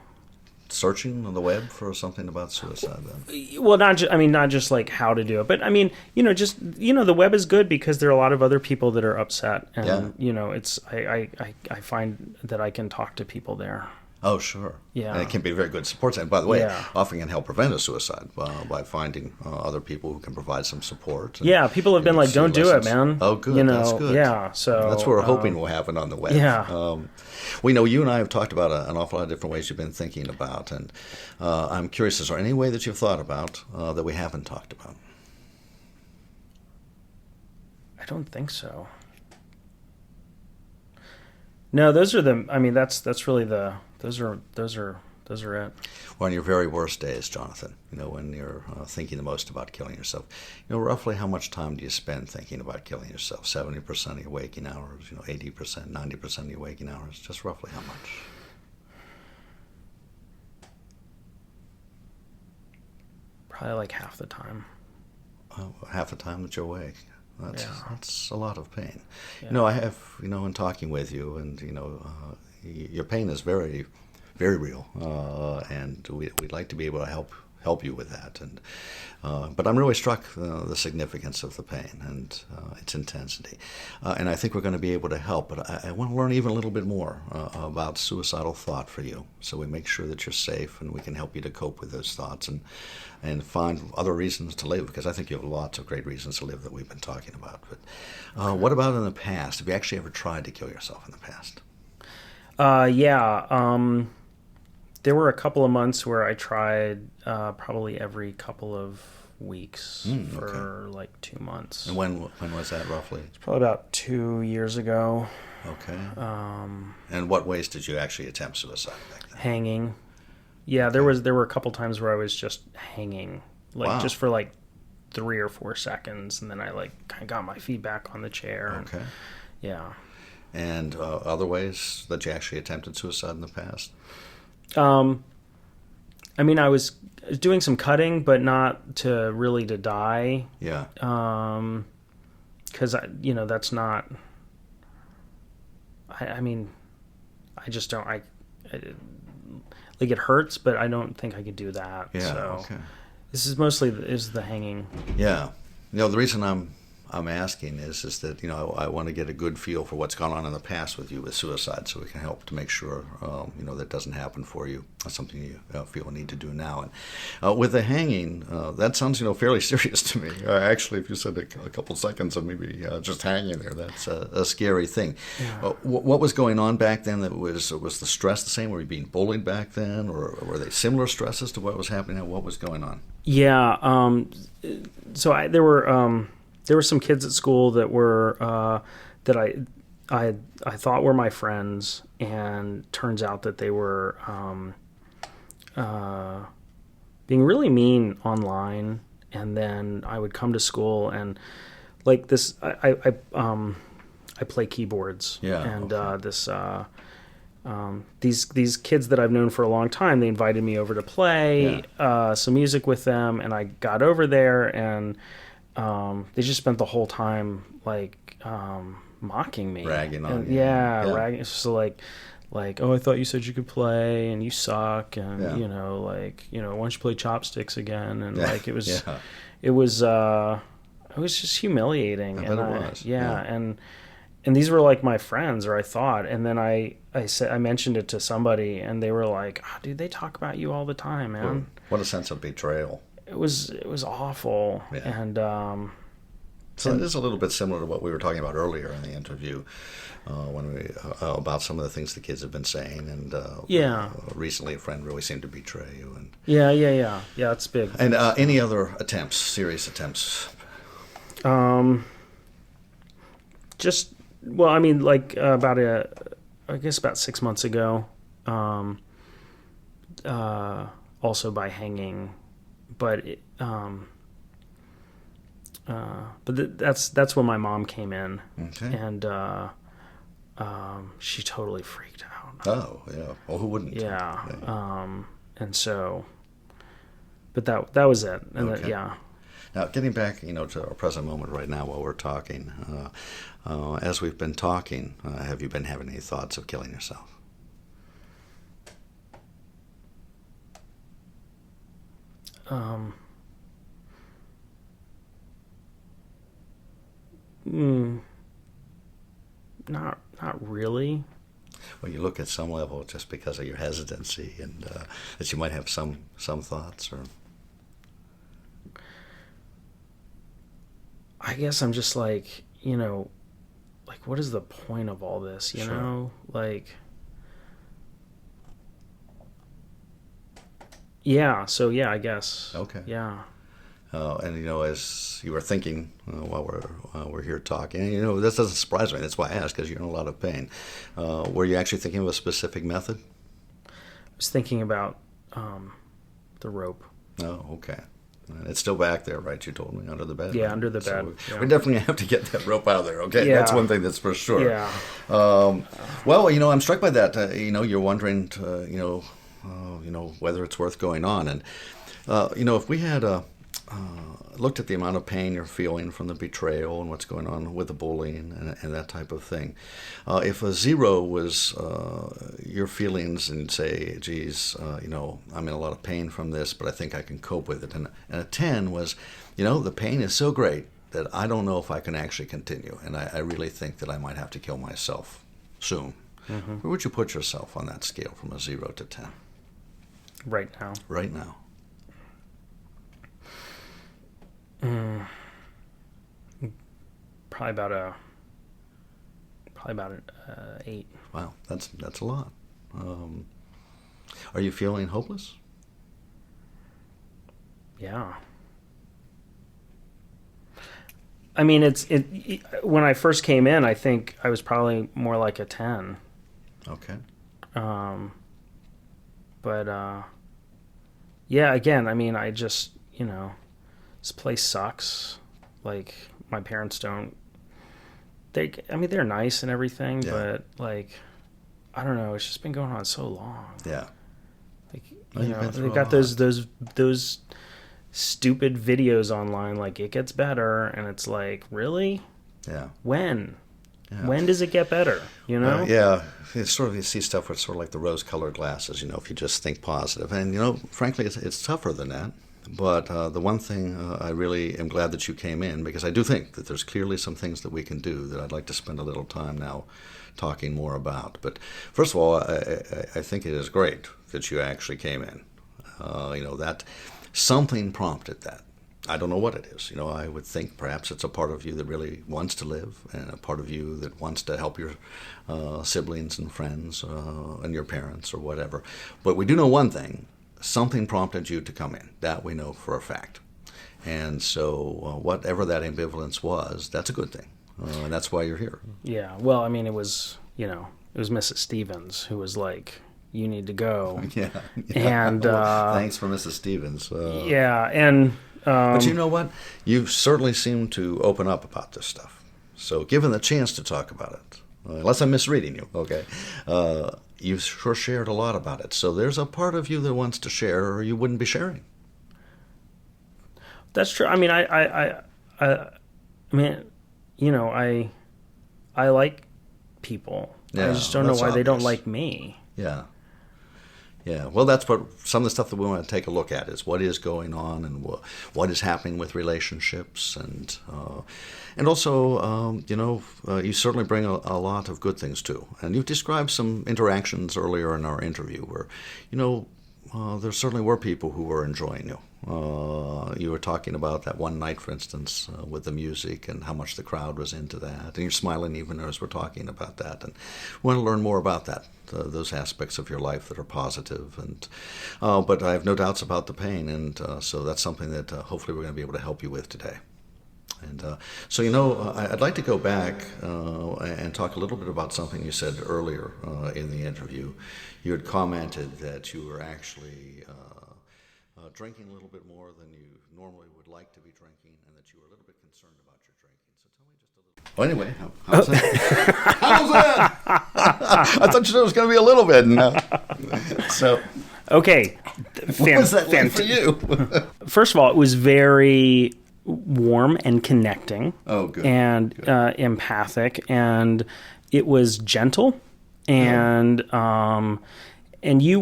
Searching on the web for something about suicide, then? Well, not just like how to do it, but the web is good because there are a lot of other people that are upset, and it's I find that I can talk to people there. Oh, sure. Yeah. And it can be a very good support center. By the way, Yeah. often can help prevent a suicide by finding other people who can provide some support. And Yeah, people have been like, "Don't do it, man." Oh, good. That's good. Yeah, so that's what we're hoping will happen on the web. Yeah. We know you and I have talked about an awful lot of different ways you've been thinking about, and I'm curious, is there any way that you've thought about that we haven't talked about? I don't think so. No, those are that's really those are it. Or on your very worst days, Jonathan, when you're thinking the most about killing yourself, roughly how much time do you spend thinking about killing yourself? 70% of your waking hours, 80%, 90% of your waking hours, just roughly how much? Probably like half the time. Half the time that you're awake. That's a lot of pain. Yeah. I have, in talking with you, and, your pain is very, very real, and we'd like to be able to help you with that. And but I'm really struck the significance of the pain and its intensity, and I think we're going to be able to help. But I want to learn even a little bit more about suicidal thought for you, so we make sure that you're safe and we can help you to cope with those thoughts and find other reasons to live, because I think you have lots of great reasons to live that we've been talking about. But what about in the past? Have you actually ever tried to kill yourself in the past? Yeah. There were a couple of months where I tried probably every couple of weeks for like 2 months. And when was that roughly? It's probably about 2 years ago. Okay. And what ways did you actually attempt suicide back then? Hanging. Yeah, there were a couple times where I was just hanging, like just for like 3 or 4 seconds, and then I like kind of got my feet back on the chair. Okay. Yeah. And other ways that you actually attempted suicide in the past? I was doing some cutting, but not to die. Yeah. Because that's not. I just don't. Like it hurts, but I don't think I could do that. Yeah. So Okay. this is mostly the hanging. Yeah. The reason I'm asking is that I want to get a good feel for what's gone on in the past with you with suicide, so we can help to make sure that doesn't happen for you. That's something you feel a need to do now. And with the hanging, that sounds fairly serious to me. Actually, if you said a couple seconds of maybe just hanging there, that's a scary thing. Yeah. What was going on back then? Was the stress the same? Were you being bullied back then, or were they similar stresses to what was happening? What was going on? Yeah. So there were some kids at school that were that I thought were my friends, and turns out that they were being really mean online. And then I would come to school and like this. I I play keyboards. Yeah, And okay. These kids that I've known for a long time, they invited me over to play some music with them, and I got over there, and they just spent the whole time mocking me, ragging on and, you. ragging. So oh, I thought you said you could play, and you suck, and why don't you play chopsticks again? And it was, it was just humiliating. I bet it was. And these were like my friends, or I thought, and then I mentioned it to somebody, and they were like, "Oh, dude, they talk about you all the time, man." What a sense of betrayal. It was awful, and so it is a little bit similar to what we were talking about earlier in the interview, when we about some of the things the kids have been saying, and recently a friend really seemed to betray you, and yeah, it's big. And any other attempts, serious attempts? Just. Well, I mean, about 6 months ago, also by hanging, but that's when my mom came in, and she totally freaked out. Oh, yeah. Well, who wouldn't? Yeah. And so, but that was it, and Now, getting back, to our present moment right now while we're talking, as we've been talking, have you been having any thoughts of killing yourself? Not really. Well, you look at some level just because of your hesitancy, and that you might have some thoughts, or. I guess I'm just what is the point of all this, you know? I guess. Okay. Yeah. And as you were thinking while we're here talking, and, this doesn't surprise me. That's why I asked, because you're in a lot of pain. Were you actually thinking of a specific method? I was thinking about the rope. Oh, okay. It's still back there, right? You told me, under the bed. Yeah, right? under the bed. So we definitely have to get that rope out of there, okay? Yeah. That's one thing that's for sure. Yeah. Well, I'm struck by that. You're wondering, whether it's worth going on. And, if we had looked at the amount of pain you're feeling from the betrayal and what's going on with the bullying and that type of thing, if a 0 was your feelings and say, geez, I'm in a lot of pain from this, but I think I can cope with it, and a 10 was, the pain is so great that I don't know if I can actually continue, and I really think that I might have to kill myself soon. Mm-hmm. Where would you put yourself on that scale from a 0 to 10? Right now. Right now. Probably about an 8. Wow, that's a lot. Are you feeling hopeless? Yeah. I mean, when I first came in, I think I was probably more like a 10. Okay. But again, I mean, I just, this place sucks. My parents don't. They're nice and everything, but I don't know. It's just been going on so long. Yeah. They've got those stupid videos online. It gets better, and it's really? Yeah. When? Yeah. When does it get better? Yeah. It's sort of, you see stuff with sort of like the rose-colored glasses. If you just think positive, and frankly, it's tougher than that. But the one thing I really am glad that you came in, because I do think that there's clearly some things that we can do that I'd like to spend a little time now talking more about. But first of all, I think it is great that you actually came in. That something prompted that. I don't know what it is. I would think perhaps it's a part of you that really wants to live, and a part of you that wants to help your siblings and friends and your parents or whatever. But we do know one thing. Something prompted you to come in. That we know for a fact. And so whatever that ambivalence was, that's a good thing. And that's why you're here. Yeah. Well, I mean, it was Mrs. Stevens who was like, you need to go. Yeah. And well, thanks for Mrs. Stevens. And... but you know what? You certainly seem to open up about this stuff. So given the chance to talk about it, unless I'm misreading you, okay, you've sure shared a lot about it. So there's a part of you that wants to share, or you wouldn't be sharing. That's true. I mean, I mean, you know, I like people. Yeah, I just don't know why that's they don't obvious. like me. Yeah. Yeah, well, that's what some of the stuff that we want to take a look at is what is going on and what is happening with relationships, and also, you certainly bring a lot of good things too. And you've described some interactions earlier in our interview where, there certainly were people who were enjoying you. You were talking about that one night, for instance, with the music and how much the crowd was into that. And you're smiling even as we're talking about that. And we want to learn more about that, those aspects of your life that are positive. But I have no doubts about the pain. And so that's something that hopefully we're going to be able to help you with today. And I'd like to go back and talk a little bit about something you said earlier in the interview. You had commented that you were actually drinking a little bit more than you normally would like to be drinking, and that you were a little bit concerned about your drinking. So tell me just a little. Well, anyway, how's that? I thought you said it was going to be a little bit. So, Okay. what was that like for you? First of all, it was very warm and connecting. Oh, good. And Good. Empathic, and it was gentle, and you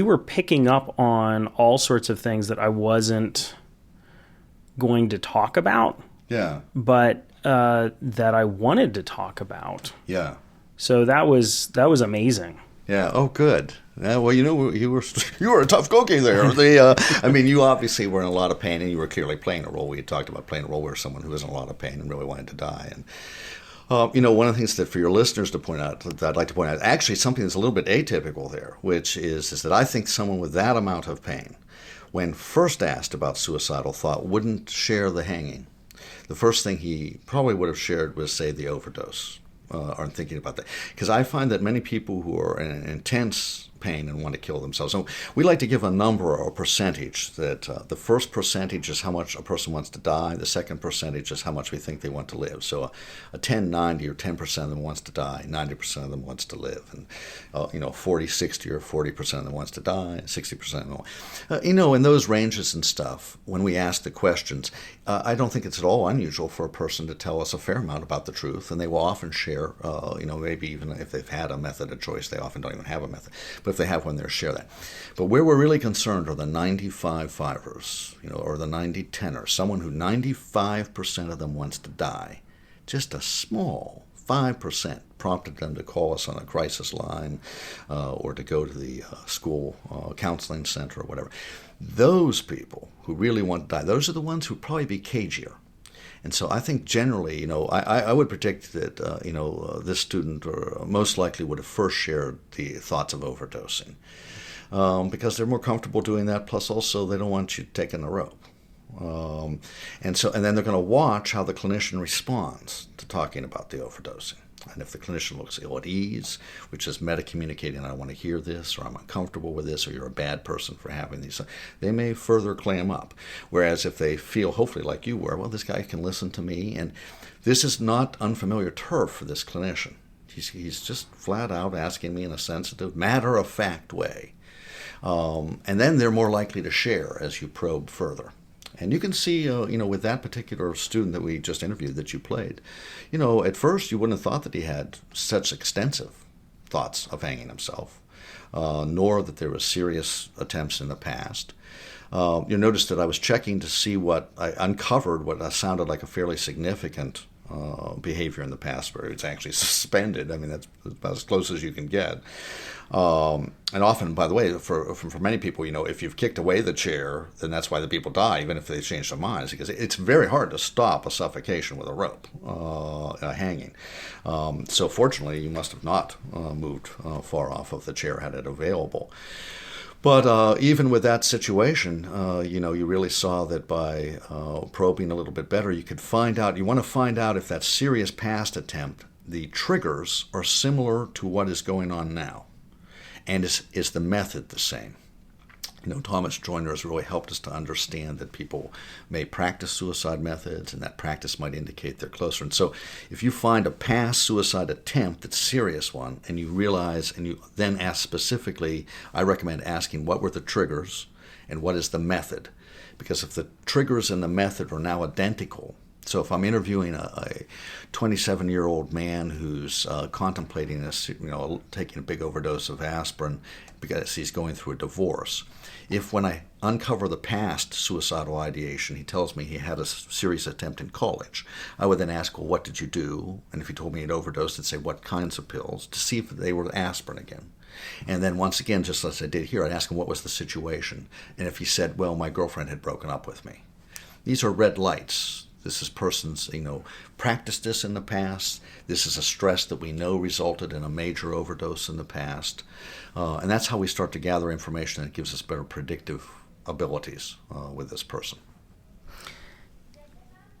were picking up on all sorts of things that I wasn't going to talk about, Yeah. but that I wanted to talk about. Yeah. So that was amazing. Yeah. Oh, good. Yeah, well, you were a tough cookie there. I mean, you obviously were in a lot of pain, and you were clearly playing a role. We had talked about playing a role where someone who was in a lot of pain and really wanted to die. And one of the things that for your listeners to point out, that I'd like to point out, actually something that's a little bit atypical there, which is that I think someone with that amount of pain, when first asked about suicidal thought, wouldn't share the hanging. The first thing he probably would have shared was, say, the overdose. Aren't thinking about that, because I find that many people who are in intense pain and want to kill themselves. So we like to give a number or a percentage. That the first percentage is how much a person wants to die. The second percentage is how much we think they want to live. So a 10-90 or 10% of them wants to die, 90% of them wants to live, and 40-60 or 40% of them wants to die, 60% of them. In those ranges and stuff, when we ask the questions, I don't think it's at all unusual for a person to tell us a fair amount about the truth, and they will often share. Maybe even if they've had a method of choice, they often don't even have a method. But if they have one, they'll share that. But where we're really concerned are the 95-5ers, or the 90-10ers, someone who 95% of them wants to die. Just a small 5% prompted them to call us on a crisis line or to go to the school counseling center or whatever. Those people who really want to die, those are the ones who would probably be cagier. And so I think generally, I would predict that, this student most likely would have first shared the thoughts of overdosing because they're more comfortable doing that. Plus, also, they don't want you taking the rope. And then they're going to watch how the clinician responds to talking about the overdosing. And if the clinician looks ill at ease, which is meta-communicating, I want to hear this, or I'm uncomfortable with this, or you're a bad person for having these, they may further clam up. Whereas if they feel, hopefully like you were, well, this guy can listen to me, and this is not unfamiliar turf for this clinician. He's just flat out asking me in a sensitive, matter-of-fact way. And then they're more likely to share as you probe further. And you can see, with that particular student that we just interviewed that you played, at first you wouldn't have thought that he had such extensive thoughts of hanging himself, nor that there were serious attempts in the past. You'll notice that I was checking to see what I uncovered, what sounded like a fairly significant behavior in the past where it's actually suspended. I mean, that's about as close as you can get. And often, by the way, for many people, if you've kicked away the chair, then that's why the people die, even if they change their minds, because it's very hard to stop a suffocation with a rope hanging. So fortunately, you must have not moved far off of the chair had it available. But even with that situation, you really saw that by probing a little bit better, you could find out, you want to find out if that serious past attempt, the triggers are similar to what is going on now. And is the method the same? Thomas Joyner has really helped us to understand that people may practice suicide methods, and that practice might indicate they're closer. And so if you find a past suicide attempt that's a serious one, and you realize, and you then ask specifically, I recommend asking what were the triggers and what is the method. Because if the triggers and the method are now identical, so if I'm interviewing a 27-year-old man who's contemplating this, taking a big overdose of aspirin because he's going through a divorce, if when I uncover the past suicidal ideation, he tells me he had a serious attempt in college, I would then ask, well, what did you do? And if he told me he'd overdosed, I'd say, what kinds of pills? To see if they were aspirin again. And then once again, just as I did here, I'd ask him what was the situation. And if he said, well, my girlfriend had broken up with me. These are red lights. This is persons, practiced this in the past. This is a stress that we know resulted in a major overdose in the past. And that's how we start to gather information that gives us better predictive abilities with this person.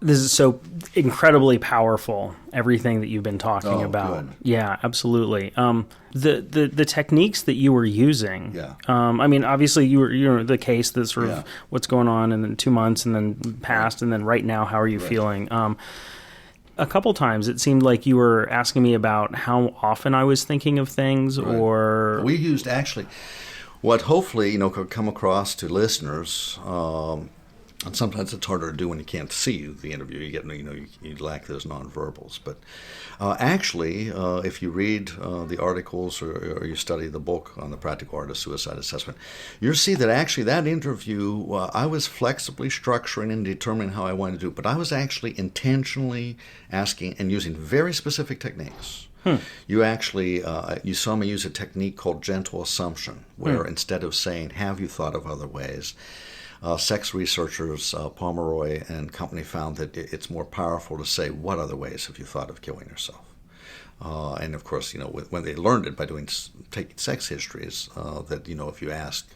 This is so incredibly powerful, everything that you've been talking about. Good. Yeah, absolutely. The techniques that you were using, Yeah. Obviously you're the case that sort of what's going on in 2 months and then past and then right now, how are you feeling? A couple times it seemed like you were asking me about how often I was thinking of things or... We used actually what hopefully, could come across to listeners, and sometimes it's harder to do when you can't see the interview. You get, you lack those nonverbals. But actually, if you read the articles or you study the book on the practical art of suicide assessment, you'll see that actually that interview, I was flexibly structuring and determining how I wanted to do it. But I was actually intentionally asking and using very specific techniques. You actually, you saw me use a technique called gentle assumption, where instead of saying, have you thought of other ways, sex researchers, Pomeroy and company, found that it's more powerful to say, what other ways have you thought of killing yourself? And of course, when they learned it by taking sex histories, that, if you ask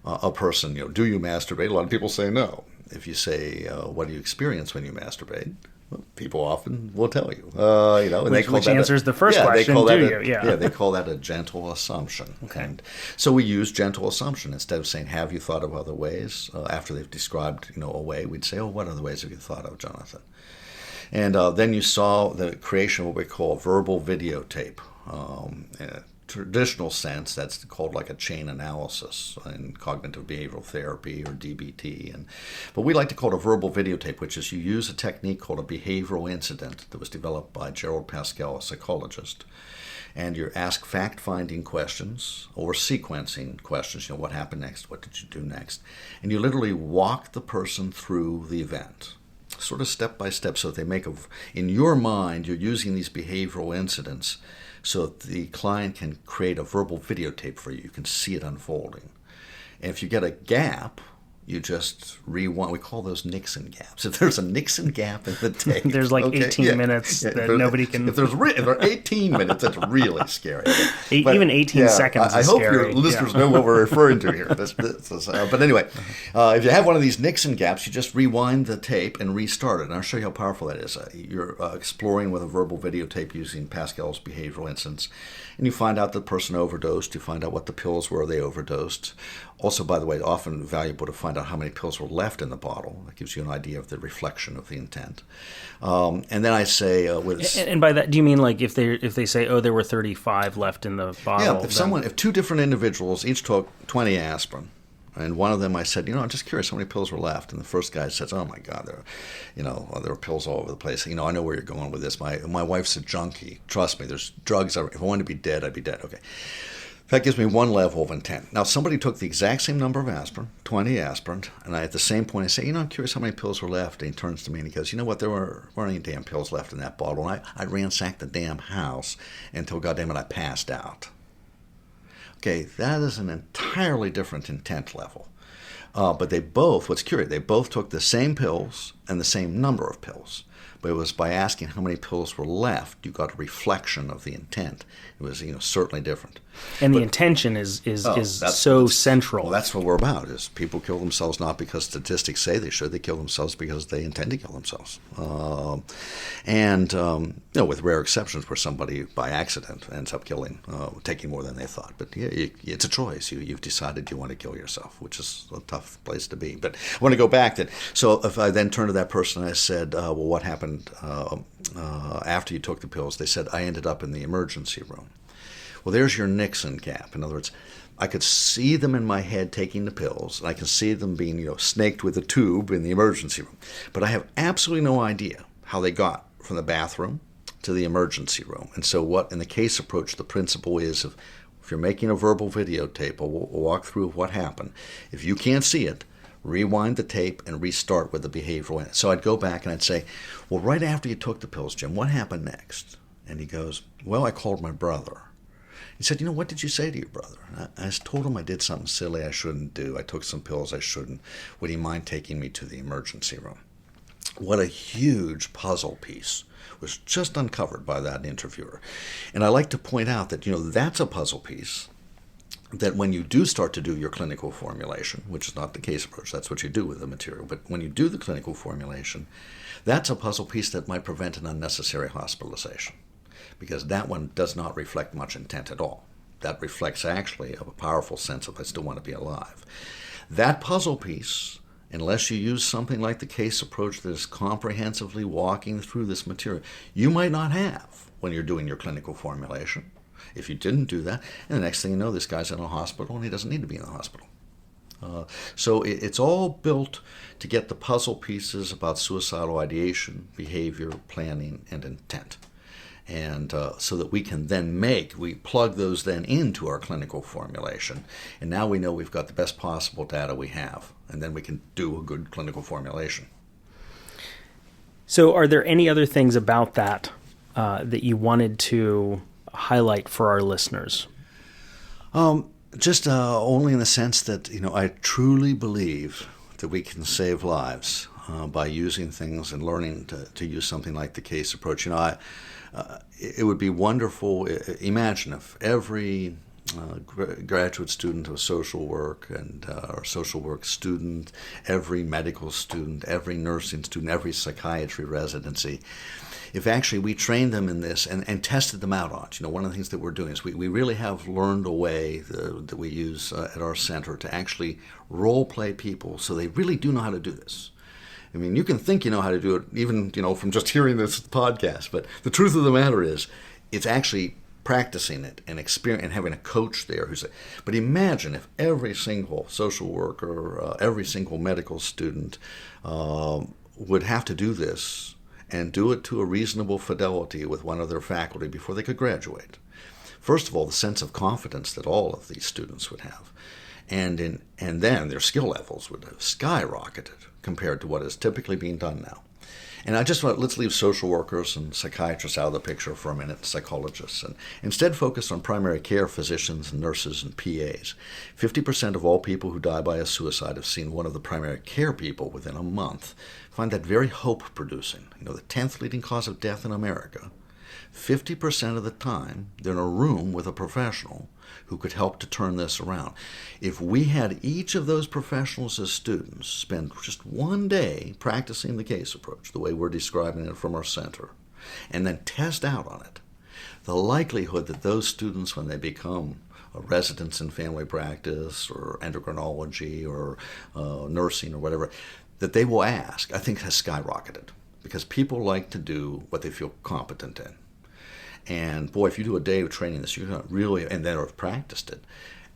a person, do you masturbate? A lot of people say no. If you say, what do you experience when you masturbate? Well, people often will tell you, and which answers the first question. They call that a gentle assumption. Okay. And so we use gentle assumption instead of saying, "Have you thought of other ways?" After they've described, a way, we'd say, "Oh, what other ways have you thought of, Jonathan?" And then you saw the creation of what we call a verbal videotape. In a traditional sense, that's called like a chain analysis in cognitive behavioral therapy or DBT. But we like to call it a verbal videotape, which is you use a technique called a behavioral incident that was developed by Gerald Pascal, a psychologist. And you ask fact-finding questions or sequencing questions, what happened next, what did you do next? And you literally walk the person through the event, sort of step by step, so that they in your mind, you're using these behavioral incidents so that the client can create a verbal videotape for you. You can see it unfolding. And if you get a gap, you just rewind. We call those Nixon gaps. If there's a Nixon gap in the tape, there's 18 minutes that nobody can. If there are 18 minutes, that's really scary. Even 18 seconds. I hope your listeners know what we're referring to here. But anyway, if you have one of these Nixon gaps, you just rewind the tape and restart it. And I'll show you how powerful that is. You're exploring with a verbal videotape using Pascal's behavioral instance, and you find out the person overdosed. You find out what the pills were they overdosed. Also, by the way, often valuable to find out how many pills were left in the bottle. That gives you an idea of the reflection of the intent. And then I say, and by that, do you mean like if they say, oh, there were 35 left in the bottle? Yeah, if two different individuals each took 20 aspirin, and one of them I said, I'm just curious how many pills were left. And the first guy says, oh my God, there were pills all over the place. I know where you're going with this. My wife's a junkie. Trust me, there's drugs. If I wanted to be dead, I'd be dead. Okay. That gives me one level of intent. Now, somebody took the exact same number of aspirin, 20 aspirin, and at the same point I say, I'm curious how many pills were left. And he turns to me and he goes, you know what, there weren't any damn pills left in that bottle. And I ransacked the damn house until, goddamn it, I passed out. Okay, that is an entirely different intent level. But what's curious, they both took the same pills and the same number of pills. but it was by asking how many pills were left, you got a reflection of the intent. It was, certainly different. And the intention is so central. Well, that's what we're about, is people kill themselves not because statistics say they should. They kill themselves because they intend to kill themselves. With rare exceptions where somebody by accident ends up taking more than they thought. But yeah, it's a choice. You've decided you want to kill yourself, which is a tough place to be. But I want to go back then. So if I then turned to that person and I said, well, what happened after you took the pills? They said, I ended up in the emergency room. Well, there's your Nixon gap. In other words, I could see them in my head taking the pills, and I can see them being, snaked with a tube in the emergency room. But I have absolutely no idea how they got from the bathroom to the emergency room. And so what, in the case approach, the principle is if you're making a verbal videotape, we'll walk through what happened. If you can't see it, rewind the tape and restart with the behavioral. So I'd go back and I'd say, well, right after you took the pills, Jim, what happened next? And he goes, well, I called my brother. He said, what did you say to your brother? And I told him I did something silly I shouldn't do. I took some pills I shouldn't. Would he mind taking me to the emergency room? What a huge puzzle piece was just uncovered by that interviewer. And I like to point out that, that's a puzzle piece that when you do start to do your clinical formulation, which is not the case approach, that's what you do with the material, but when you do the clinical formulation, that's a puzzle piece that might prevent an unnecessary hospitalization, because that one does not reflect much intent at all. That reflects actually a powerful sense of I still want to be alive. That puzzle piece, unless you use something like the case approach that is comprehensively walking through this material, you might not have when you're doing your clinical formulation. If you didn't do that, and the next thing you know, this guy's in a hospital and he doesn't need to be in the hospital. So it's all built to get the puzzle pieces about suicidal ideation, behavior, planning, and intent. And so that we can then we plug those then into our clinical formulation. And now we know we've got the best possible data we have. And then we can do a good clinical formulation. So are there any other things about that that you wanted to highlight for our listeners? Just only in the sense that, I truly believe that we can save lives by using things and learning to use something like the case approach. It would be wonderful. Imagine if every graduate student of social work or social work student, every medical student, every nursing student, every psychiatry residency, if actually we trained them in this and tested them out on. One of the things that we're doing is we really have learned a way that we use at our center to actually role play people so they really do know how to do this. I mean, you can think you know how to do it even, from just hearing this podcast, but the truth of the matter is it's actually practicing it and having a coach there but imagine if every single social worker, every single medical student would have to do this and do it to a reasonable fidelity with one of their faculty before they could graduate. First of all, the sense of confidence that all of these students would have. And then their skill levels would have skyrocketed compared to what is typically being done now. And let's leave social workers and psychiatrists out of the picture for a minute, psychologists, and instead focus on primary care physicians and nurses and PAs. 50% of all people who die by a suicide have seen one of the primary care people within a month. Find that very hope-producing. The 10th leading cause of death in America, 50% of the time they're in a room with a professional who could help to turn this around. If we had each of those professionals as students spend just one day practicing the case approach, the way we're describing it from our center, and then test out on it, the likelihood that those students, when they become residents in family practice or endocrinology or nursing or whatever, that they will ask, I think has skyrocketed, because people like to do what they feel competent in. And boy, if you do a day of training this, you're going to really, and then have practiced it.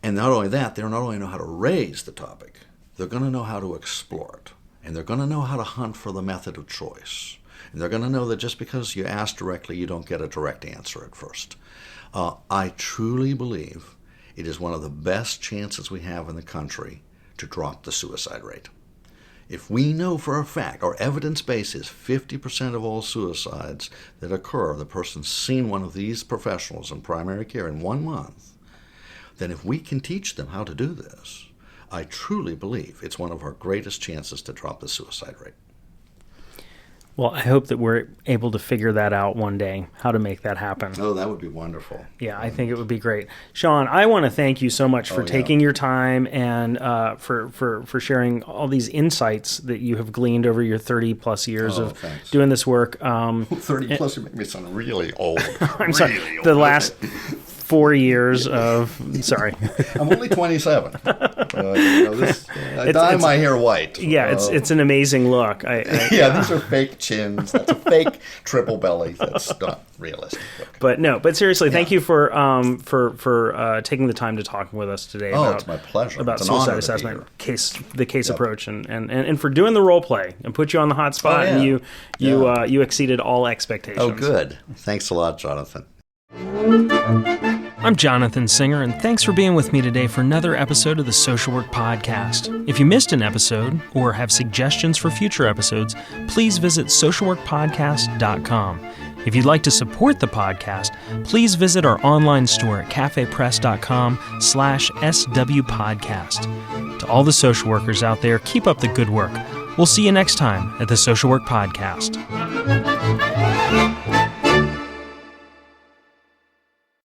And not only that, they'll not only know how to raise the topic, they're going to know how to explore it. And they're going to know how to hunt for the method of choice. And they're going to know that just because you ask directly, you don't get a direct answer at first. I truly believe it is one of the best chances we have in the country to drop the suicide rate. If we know for a fact, our evidence base is 50% of all suicides that occur, the person's seen one of these professionals in primary care in 1 month, then if we can teach them how to do this, I truly believe it's one of our greatest chances to drop the suicide rate. Well, I hope that we're able to figure that out one day, how to make that happen. Oh, that would be wonderful. Yeah, I think it would be great. Shawn, I want to thank you so much for taking your time and for sharing all these insights that you have gleaned over your 30-plus years of doing this work. 30-plus, you make me sound really old. I'm sorry, the last 4 years of, sorry. I'm only 27. I dye my hair white. Yeah, it's an amazing look. These are fake chins. That's a fake triple belly. That's not realistic. But seriously, thank you for taking the time to talk with us today. It's my pleasure. About suicide assessment, the case approach, and for doing the role play and put you on the hot spot, and you exceeded all expectations. Oh, good. Thanks a lot, Jonathan. I'm Jonathan Singer, and thanks for being with me today for another episode of the Social Work Podcast. If you missed an episode or have suggestions for future episodes, please visit socialworkpodcast.com. If you'd like to support the podcast, please visit our online store at cafepress.com/swpodcast. To all the social workers out there, keep up the good work. We'll see you next time at the Social Work Podcast.